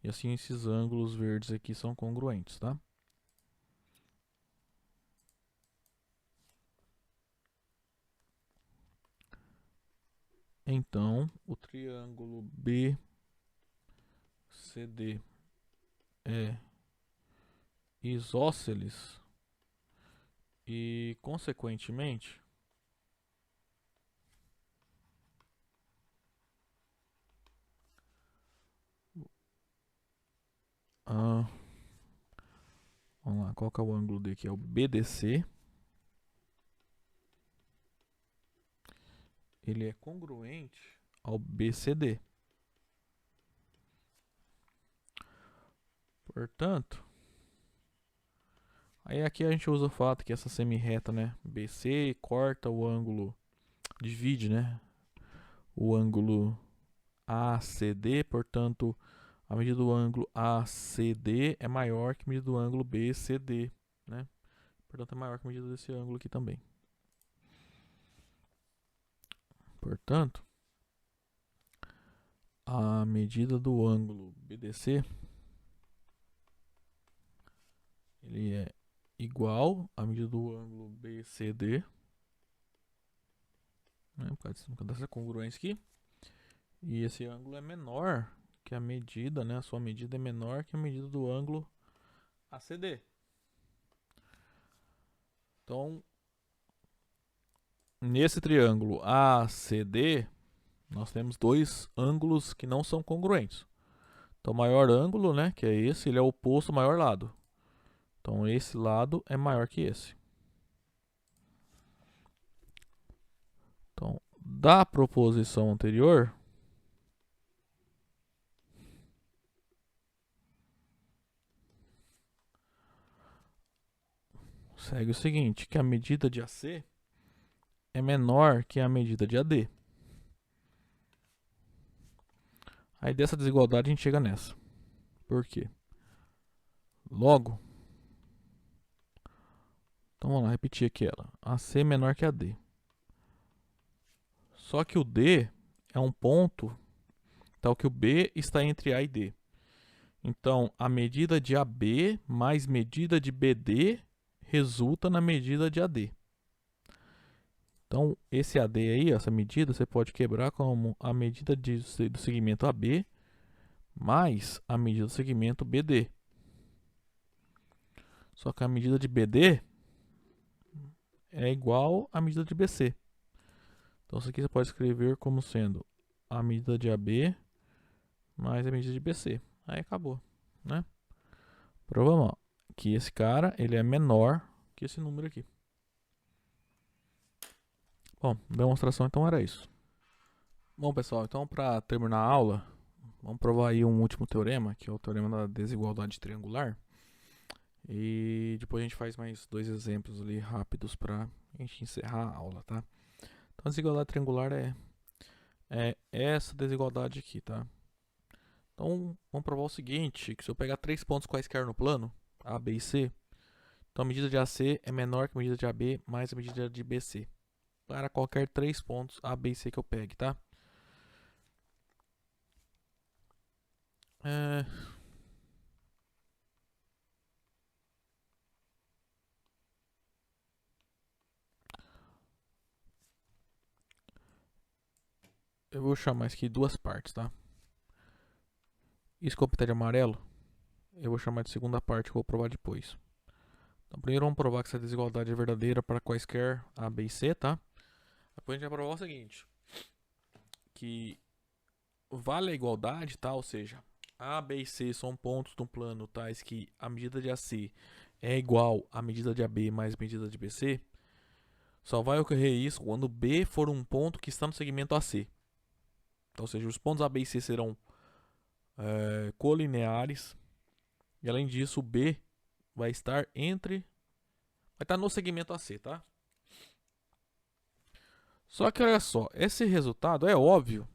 E assim esses ângulos verdes aqui são congruentes, tá? Então, o triângulo BCD é isósceles e, consequentemente, vamos lá, qual que é o ângulo D aqui? É o BDC. Ele é congruente ao BCD. Portanto, aí aqui a gente usa o fato que essa semi-reta, né, BC corta o ângulo, divide, né, o ângulo ACD, portanto, a medida do ângulo ACD é maior que a medida do ângulo BCD, né? Portanto, é maior que a medida desse ângulo aqui também. Portanto, a medida do ângulo BDC ele é igual à medida do ângulo BCD, né, por causa dessa congruência aqui. E esse ângulo é menor que a medida, né? A sua medida é menor que a medida do ângulo ACD. Então, nesse triângulo ACD, nós temos dois ângulos que não são congruentes. Então, o maior ângulo, né, que é esse, ele é oposto ao maior lado. Então, esse lado é maior que esse. Então, da proposição anterior, segue o seguinte, que a medida de AC é menor que a medida de AD. Aí dessa desigualdade a gente chega nessa. Por quê? Logo, então vamos lá, repetir aqui ela. AC é menor que AD. Só que o D é um ponto tal que o B está entre A e D. Então, a medida de AB mais medida de BD resulta na medida de AD. Então, esse AD aí, essa medida, você pode quebrar como a medida do segmento AB mais a medida do segmento BD. Só que a medida de BD é igual à medida de BC. Então, isso aqui você pode escrever como sendo a medida de AB mais a medida de BC. Aí acabou, né? Provamos que esse cara ele é menor que esse número aqui. Bom, demonstração então era isso. Bom, pessoal, então para terminar a aula, vamos provar aí um último teorema, que é o teorema da desigualdade triangular. E depois a gente faz mais dois exemplos ali rápidos para a gente encerrar a aula, tá? Então a desigualdade triangular é essa desigualdade aqui, tá? Então vamos provar o seguinte, que se eu pegar três pontos quaisquer no plano, A, B e C, então a medida de AC é menor que a medida de AB mais a medida de BC. Para qualquer três pontos A, B e C que eu pegue, tá? Eu vou chamar isso aqui de duas partes, tá? Isso que eu pintar de amarelo, eu vou chamar de segunda parte que eu vou provar depois. Então, primeiro vamos provar que essa desigualdade é verdadeira para quaisquer A, B e C, tá? Depois a gente vai provar o seguinte, que vale a igualdade, tá? Ou seja, A, B e C são pontos do plano tais que a medida de AC é igual à medida de AB mais a medida de BC. Só vai ocorrer isso quando B for um ponto que está no segmento AC. Então, ou seja, os pontos A, B e C serão colineares. E além disso, o B vai estar no segmento AC, tá? Só que olha só, esse resultado é óbvio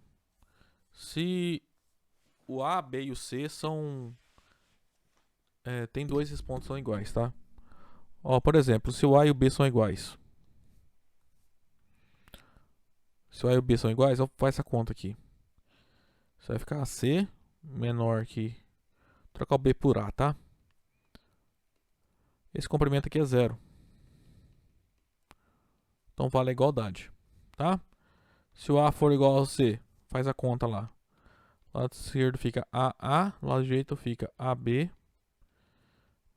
se o A, B e o C tem dois desses pontos são iguais, tá? Ó, por exemplo, se o A e o B são iguais. Se o A e o B são iguais, faz essa conta aqui. Isso vai ficar C menor que... Trocar o B por A, tá? Esse comprimento aqui é zero. Então vale a igualdade, tá? Se o A for igual ao C, faz a conta lá. Do lado esquerdo fica AA, do lado direito fica AB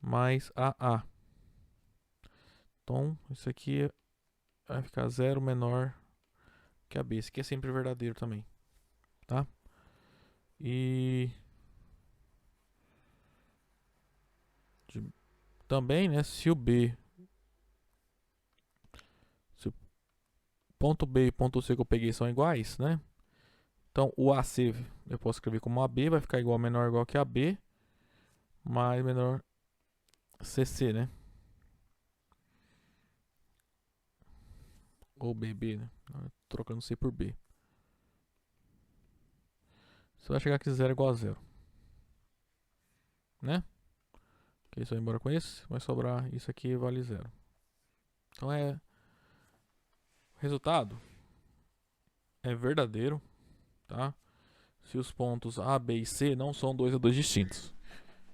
mais AA. Então, isso aqui vai ficar 0 menor que AB. Esse aqui é sempre verdadeiro também, tá? E também, né, se o ponto B e ponto C que eu peguei são iguais, né? Então, o AC eu posso escrever como AB, vai ficar igual menor ou igual que AB, mais menor CC, né? Ou BB, né? Trocando C por B. Você vai chegar aqui 0 igual a 0, né? Ok, isso vai embora com esse, vai sobrar isso aqui vale 0. Então, o resultado é verdadeiro, tá? Se os pontos A, B e C não são 2 a 2 distintos.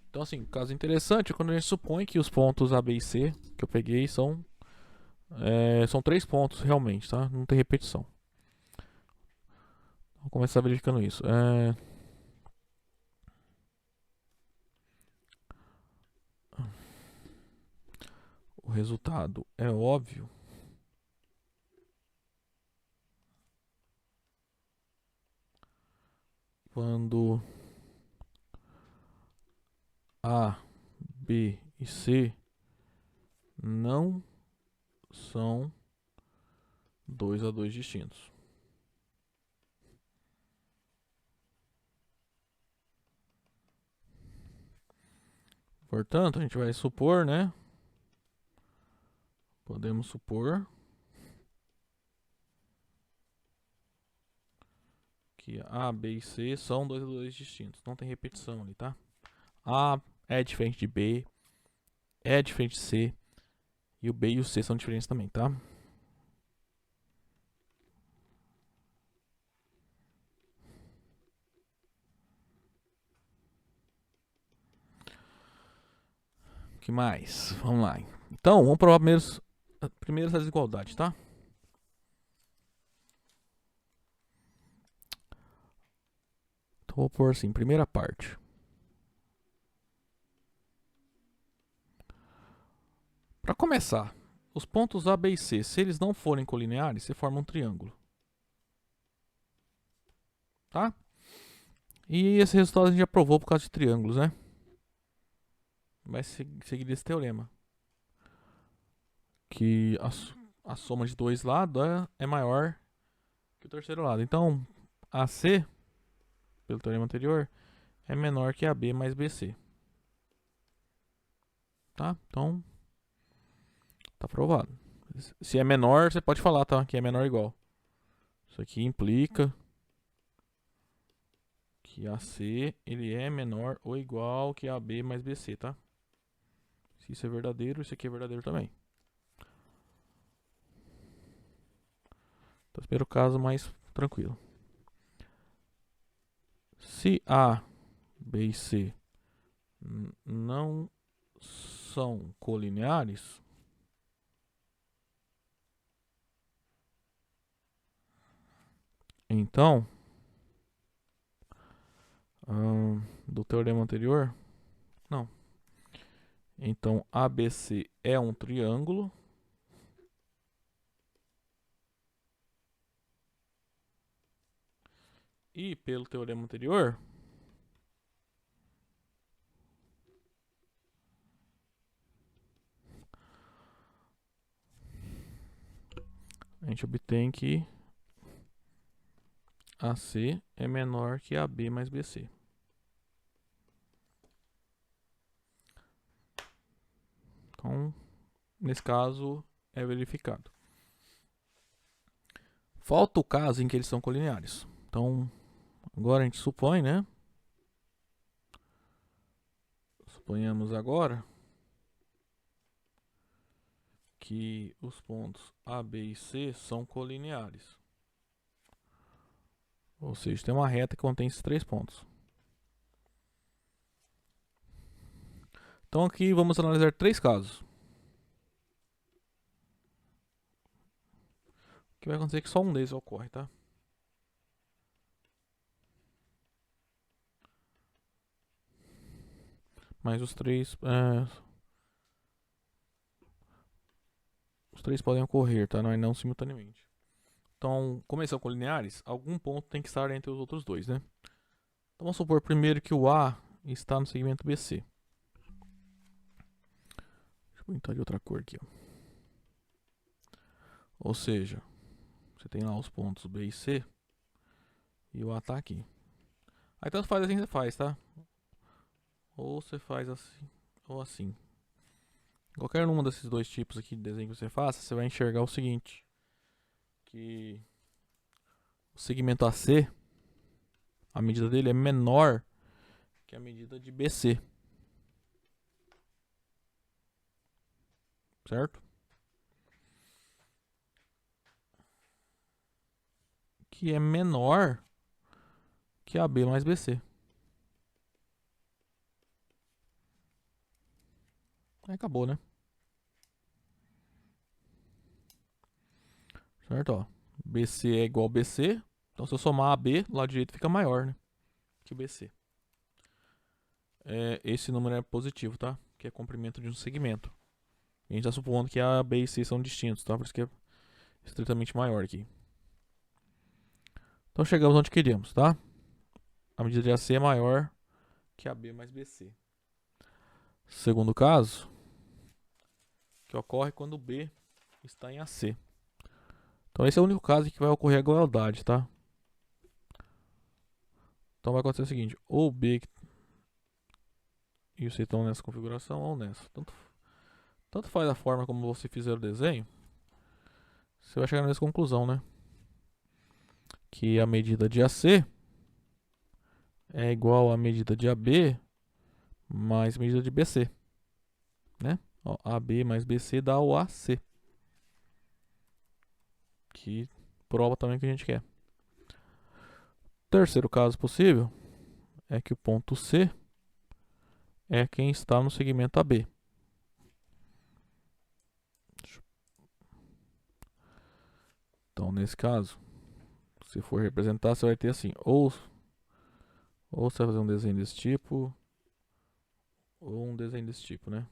Então, assim, caso interessante é quando a gente supõe que os pontos A, B e C que eu peguei são 3 pontos realmente, tá? Não tem repetição. Vou começar verificando isso. O resultado é óbvio quando A, B e C não são 2 a 2 distintos. Portanto, a gente vai supor, né? Podemos supor que A, B e C são 2 a 2 distintos. Não tem repetição ali, tá? A é diferente de B, é diferente de C, e o B e o C são diferentes também, tá? O que mais? Vamos lá. Então, vamos provar primeiro essa desigualdade, tá? Então, vou pôr assim, primeira parte. Para começar, os pontos A, B e C, se eles não forem colineares, você forma um triângulo. Tá? E esse resultado a gente já provou por causa de triângulos, né? Vai seguir esse teorema. Que a soma de dois lados é maior que o terceiro lado. Então, AC, pelo teorema anterior, é menor que AB mais BC. Tá? Então, tá provado. Se é menor, você pode falar, tá? Que é menor ou igual. Isso aqui implica que AC ele é menor ou igual que AB mais BC, tá? Se isso é verdadeiro, isso aqui é verdadeiro também. Então, primeiro caso mais tranquilo. Se A, B e C não são colineares, então, do teorema anterior, não. Então, ABC é um triângulo. E pelo teorema anterior, a gente obtém que AC é menor que AB mais BC. Então, nesse caso, é verificado. Falta o caso em que eles são colineares. Então, agora a gente supõe, né? Suponhamos agora que os pontos A, B e C são colineares. Ou seja, tem uma reta que contém esses 3 pontos. Então aqui vamos analisar 3 casos. O que vai acontecer é que só um deles ocorre, tá? Mas os 3 três podem ocorrer, tá? Não simultaneamente. Então, como eles são colineares, algum ponto tem que estar entre os outros dois, né? Então vamos supor primeiro que o A está no segmento BC. Deixa eu pintar de outra cor aqui, ó. Ou seja, você tem lá os pontos B e C e o A tá aqui. Aí tanto faz assim que você faz, tá? Ou você faz assim, ou assim. Qualquer um desses dois tipos aqui de desenho que você faça, você vai enxergar o seguinte. Que o segmento AC, a medida dele é menor que a medida de BC. Certo? Que é menor que AB mais BC. Aí acabou, né? Certo, ó. BC é igual a BC. Então se eu somar AB, do lado direito fica maior, né? Que BC. Esse número é positivo, tá? Que é comprimento de um segmento. A gente está supondo que A, B e C são distintos, tá? Por isso que é estritamente maior aqui. Então chegamos onde queríamos, tá? A medida de AC é maior que AB mais BC. Segundo caso, que ocorre quando B está em AC. Então esse é o único caso em que vai ocorrer a igualdade, tá? Então vai acontecer o seguinte, ou B e o C estão nessa configuração ou nessa. Tanto faz a forma como você fizer o desenho, você vai chegar nessa conclusão, né? Que a medida de AC é igual à medida de AB mais medida de BC, né? Ó, AB mais BC dá o AC, que prova também o que a gente quer. Terceiro caso possível é que o ponto C é quem está no segmento AB. Então, nesse caso, se for representar, você vai ter assim, ou você vai fazer um desenho desse tipo, ou um desenho desse tipo, né?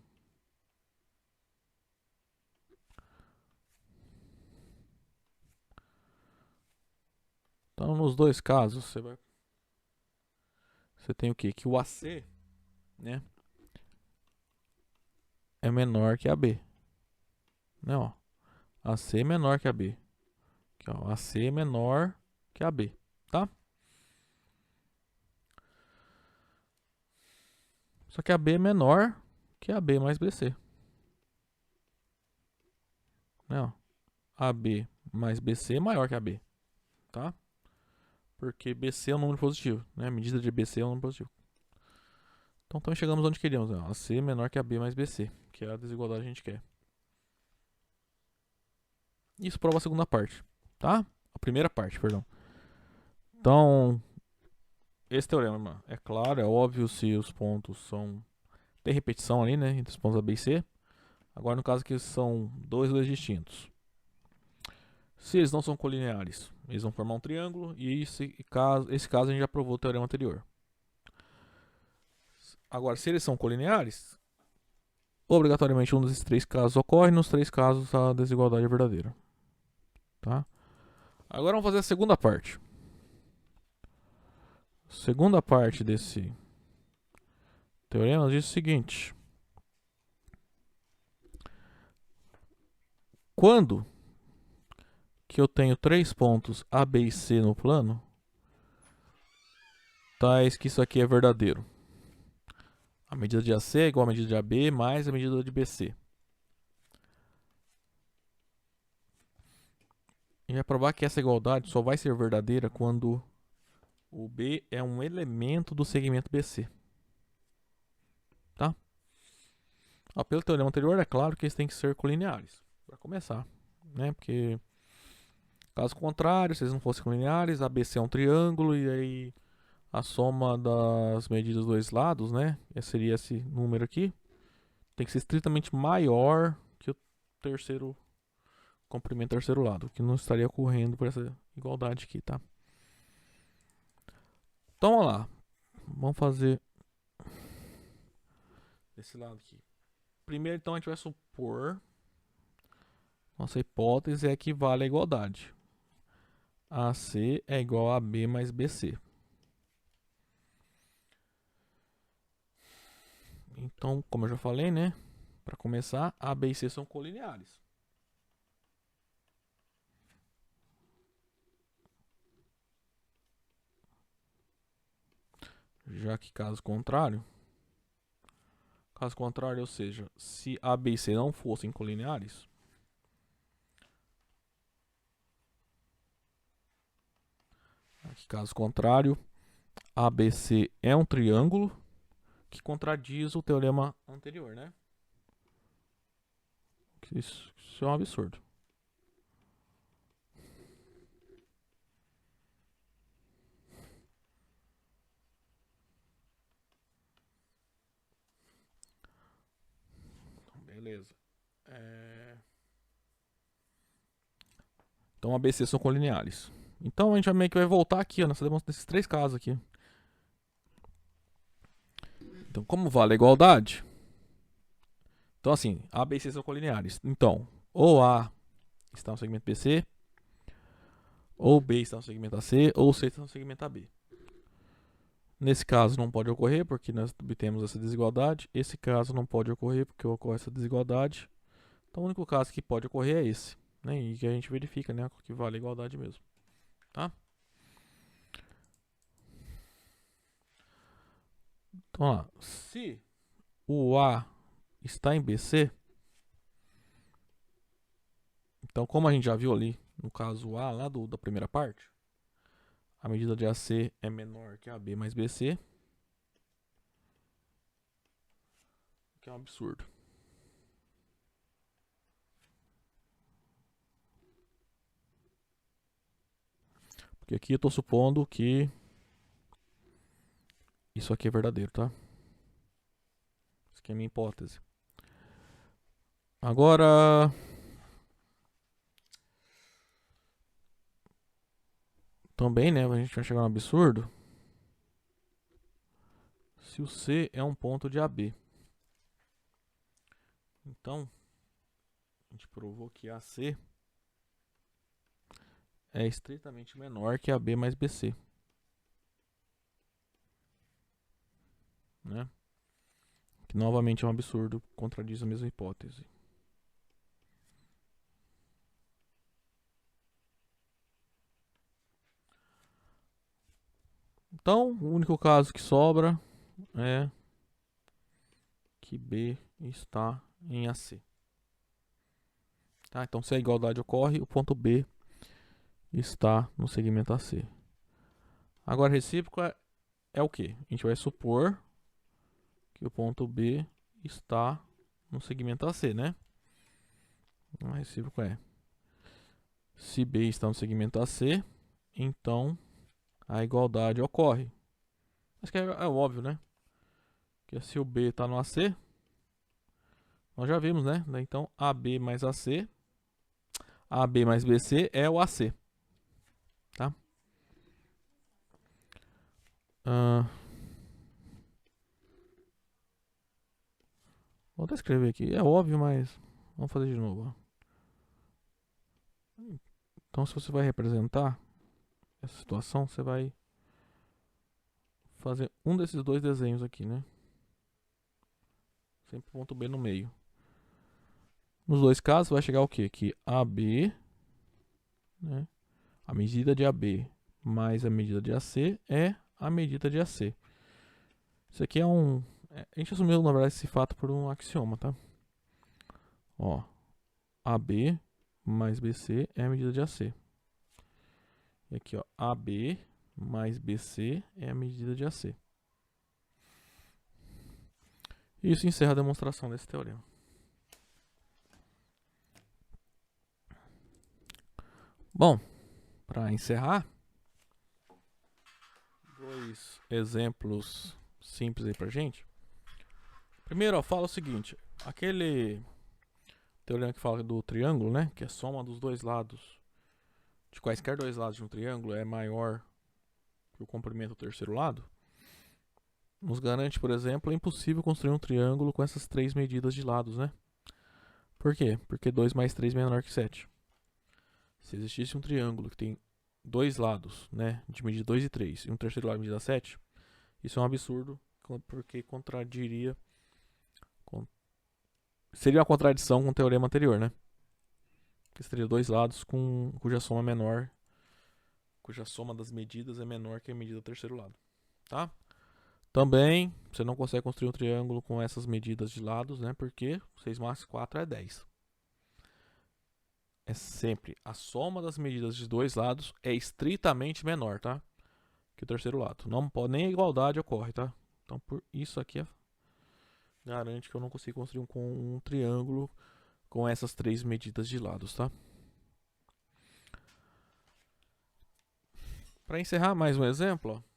Então, nos dois casos, você tem o quê? Que o AC, né, é menor que a B. Né, ó. AC é menor que a B. Aqui, ó, AC é menor que a B, tá? Só que a B é menor que a B mais BC. Né, ó. AB mais BC é maior que a B, tá? Porque BC é um número positivo, né? A medida de BC é um número positivo. Então também chegamos onde queríamos, né? AC é menor que a B mais BC, que é a desigualdade que a gente quer. Isso prova a segunda parte, tá? A primeira parte, perdão. Então, esse teorema é claro, é óbvio se os pontos são... Tem repetição ali, né? Entre os pontos A, B e C. Agora, no caso que são dois distintos. Se eles não são colineares, eles vão formar um triângulo. E esse caso a gente já provou o teorema anterior. Agora, se eles são colineares, obrigatoriamente um desses três casos ocorre. Nos três casos, a desigualdade é verdadeira. Tá? Agora vamos fazer a segunda parte. Segunda parte desse teorema diz o seguinte. Quando que eu tenho três pontos A, B e C no plano, tais que isso aqui é verdadeiro. A medida de AC é igual à medida de AB mais a medida de BC. E vai provar que essa igualdade só vai ser verdadeira quando o B é um elemento do segmento BC. Tá? Pelo teorema anterior, é claro que eles têm que ser colineares. Para começar. Né? Porque, caso contrário, se eles não fossem colineares, ABC é um triângulo e aí a soma das medidas dos dois lados, né? Seria esse número aqui. Tem que ser estritamente maior que o terceiro comprimento do terceiro lado, que não estaria ocorrendo por essa igualdade aqui, tá? Então, vamos lá. Vamos fazer desse lado aqui. Primeiro, então, a gente vai supor Nossa hipótese é que vale a igualdade. AC é igual a B mais BC. Então, como eu já falei, né? Para começar, A, B e C são colineares. Já que caso contrário, ou seja, se A, B e C não fossem colineares, aqui, caso contrário, ABC é um triângulo que contradiz o teorema anterior, né? Isso é um absurdo. Beleza. Então ABC são colineares. Então a gente meio que vai voltar aqui, ó, nesses três casos aqui. Então, como vale a igualdade? Então, assim, A, B e C são colineares. Então, ou A está no segmento BC, ou B está no segmento AC, ou C está no segmento AB. Nesse caso não pode ocorrer, porque nós obtemos essa desigualdade. Esse caso não pode ocorrer, porque ocorre essa desigualdade. Então, o único caso que pode ocorrer é esse, né? E que a gente verifica, né? Que vale a igualdade mesmo, tá? Então, ó, se o A está em BC, então, como a gente já viu ali, no caso A, lá da primeira parte, a medida de AC é menor que AB mais BC, que é um absurdo. Porque aqui eu estou supondo que isso aqui é verdadeiro, tá? Isso aqui é a minha hipótese. Agora, também, né, a gente vai chegar no absurdo. Se o C é um ponto de AB. Então, a gente provou que AC é estritamente menor que AB mais BC. Né? Que novamente é um absurdo, contradiz a mesma hipótese. Então, o único caso que sobra é que B está em AC. Tá? Então, se a igualdade ocorre, o ponto B está no segmento AC. Agora, recíproco é o que? A gente vai supor que o ponto B está no segmento AC, né? O recíproco é: se B está no segmento AC, então a igualdade ocorre. Acho que é óbvio, né? Que se o B está no AC, nós já vimos, né? Então AB mais AC, AB mais BC é o AC. Tá? Vou até escrever aqui. É óbvio, mas vamos fazer de novo. Então, se você vai representar essa situação, você vai fazer um desses dois desenhos aqui, né? Sempre ponto B no meio. Nos dois casos, vai chegar o quê? Que AB, né? A medida de AB mais a medida de AC é a medida de AC. Isso aqui é um... A gente assumiu, na verdade, esse fato por um axioma, tá? Ó, AB mais BC é a medida de AC. E aqui, ó, AB mais BC é a medida de AC. Isso encerra a demonstração desse teorema. Bom, para encerrar, dois exemplos simples aí pra gente. Primeiro, ó, fala o seguinte: aquele teorema que fala do triângulo, né, que a soma dos dois lados, de quaisquer dois lados de um triângulo, é maior que o comprimento do terceiro lado, nos garante, por exemplo, é impossível construir um triângulo com essas três medidas de lados, né? Por quê? Porque 2 mais 3 é menor que 7. Se existisse um triângulo que tem dois lados, né, de medida 2 e 3, e um terceiro lado de medida 7, isso é um absurdo, porque contradiria... Seria uma contradição com o teorema anterior, né? Que teria dois lados cuja soma é menor, cuja soma das medidas é menor que a medida do terceiro lado, tá? Também, você não consegue construir um triângulo com essas medidas de lados, né? Porque 6 mais 4 é 10. É sempre a soma das medidas de dois lados é estritamente menor, tá? Que o terceiro lado. Não pode, nem a igualdade ocorre, tá? Então, por isso aqui garante que eu não consigo construir um triângulo com essas três medidas de lados, tá? Para encerrar mais um exemplo, ó.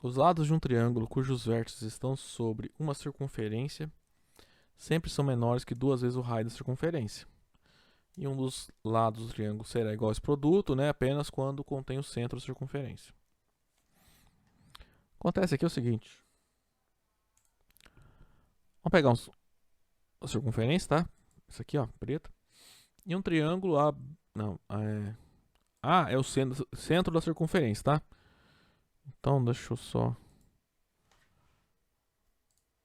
Os lados de um triângulo cujos vértices estão sobre uma circunferência sempre são menores que 2 vezes o raio da circunferência. E um dos lados do triângulo será igual a esse produto, né, apenas quando contém o centro da circunferência. Acontece aqui o seguinte. Vamos pegar a circunferência, tá? Isso aqui, ó, preta. E um triângulo A... Não, A é o centro da circunferência, tá? Então, deixa eu só...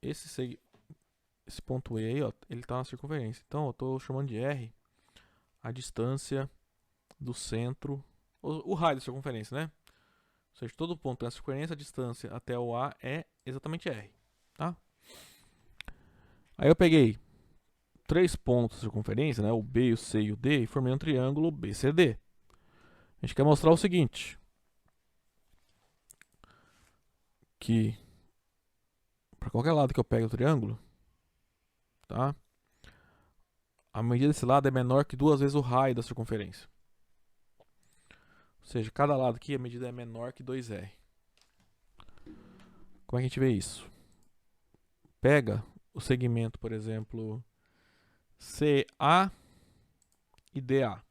Esse ponto E aí, ó, ele tá na circunferência. Então, eu tô chamando de R a distância do centro, o raio da circunferência, né? Ou seja, todo ponto da circunferência, a distância até o A é exatamente R, tá? Aí eu peguei três pontos da circunferência, né? O B, o C e o D, e formei um triângulo BCD. A gente quer mostrar o seguinte, que para qualquer lado que eu pegue o triângulo, tá? A medida desse lado é menor que 2 vezes o raio da circunferência. Ou seja, cada lado aqui a medida é menor que 2R. Como é que a gente vê isso? Pega o segmento, por exemplo, CA e DA.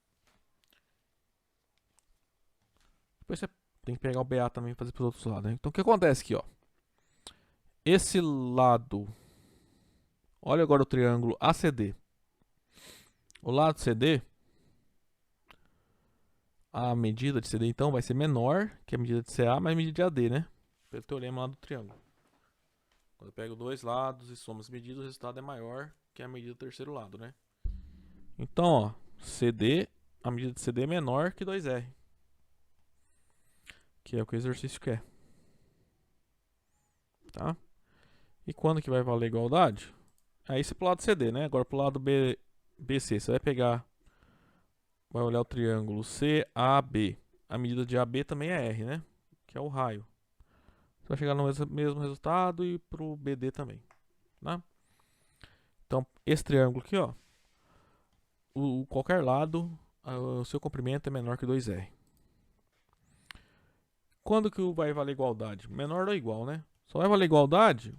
Depois você tem que pegar o BA também e fazer para os outros lados, né? Então o que acontece aqui, ó? Esse lado, olha agora o triângulo ACD. O lado CD, a medida de CD então vai ser menor que a medida de CA mais a medida de AD, né? Pelo teorema lá do triângulo. Quando eu pego dois lados e somo as medidas, o resultado é maior que a medida do terceiro lado, né? Então, ó, CD, a medida de CD é menor que 2R. Que é o que o exercício quer. Tá? E quando que vai valer igualdade? Aí isso pro lado CD, né? Agora pro lado BC, você vai pegar, vai olhar o triângulo CAB. A medida de AB também é R, né? Que é o raio. Você vai chegar no mesmo resultado e pro BD também, tá? Então, esse triângulo aqui, ó, qualquer lado, o seu comprimento é menor que 2R. Quando que vai valer igualdade? Menor ou igual, né? Só vai valer igualdade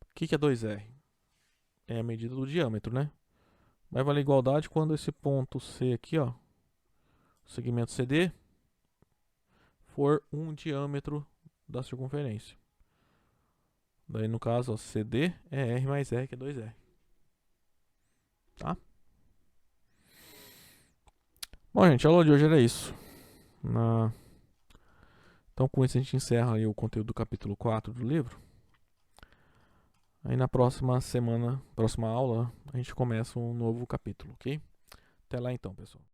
o que é 2R? É a medida do diâmetro, né? Vai valer igualdade quando esse ponto C aqui, ó, segmento CD, for um diâmetro da circunferência. Daí no caso, ó, CD é R mais R, que é 2R. Tá? Bom, gente, a aula de hoje era isso. Então com isso a gente encerra aí o conteúdo do capítulo 4 do livro. Aí na próxima semana, próxima aula, a gente começa um novo capítulo, ok? Até lá então, pessoal.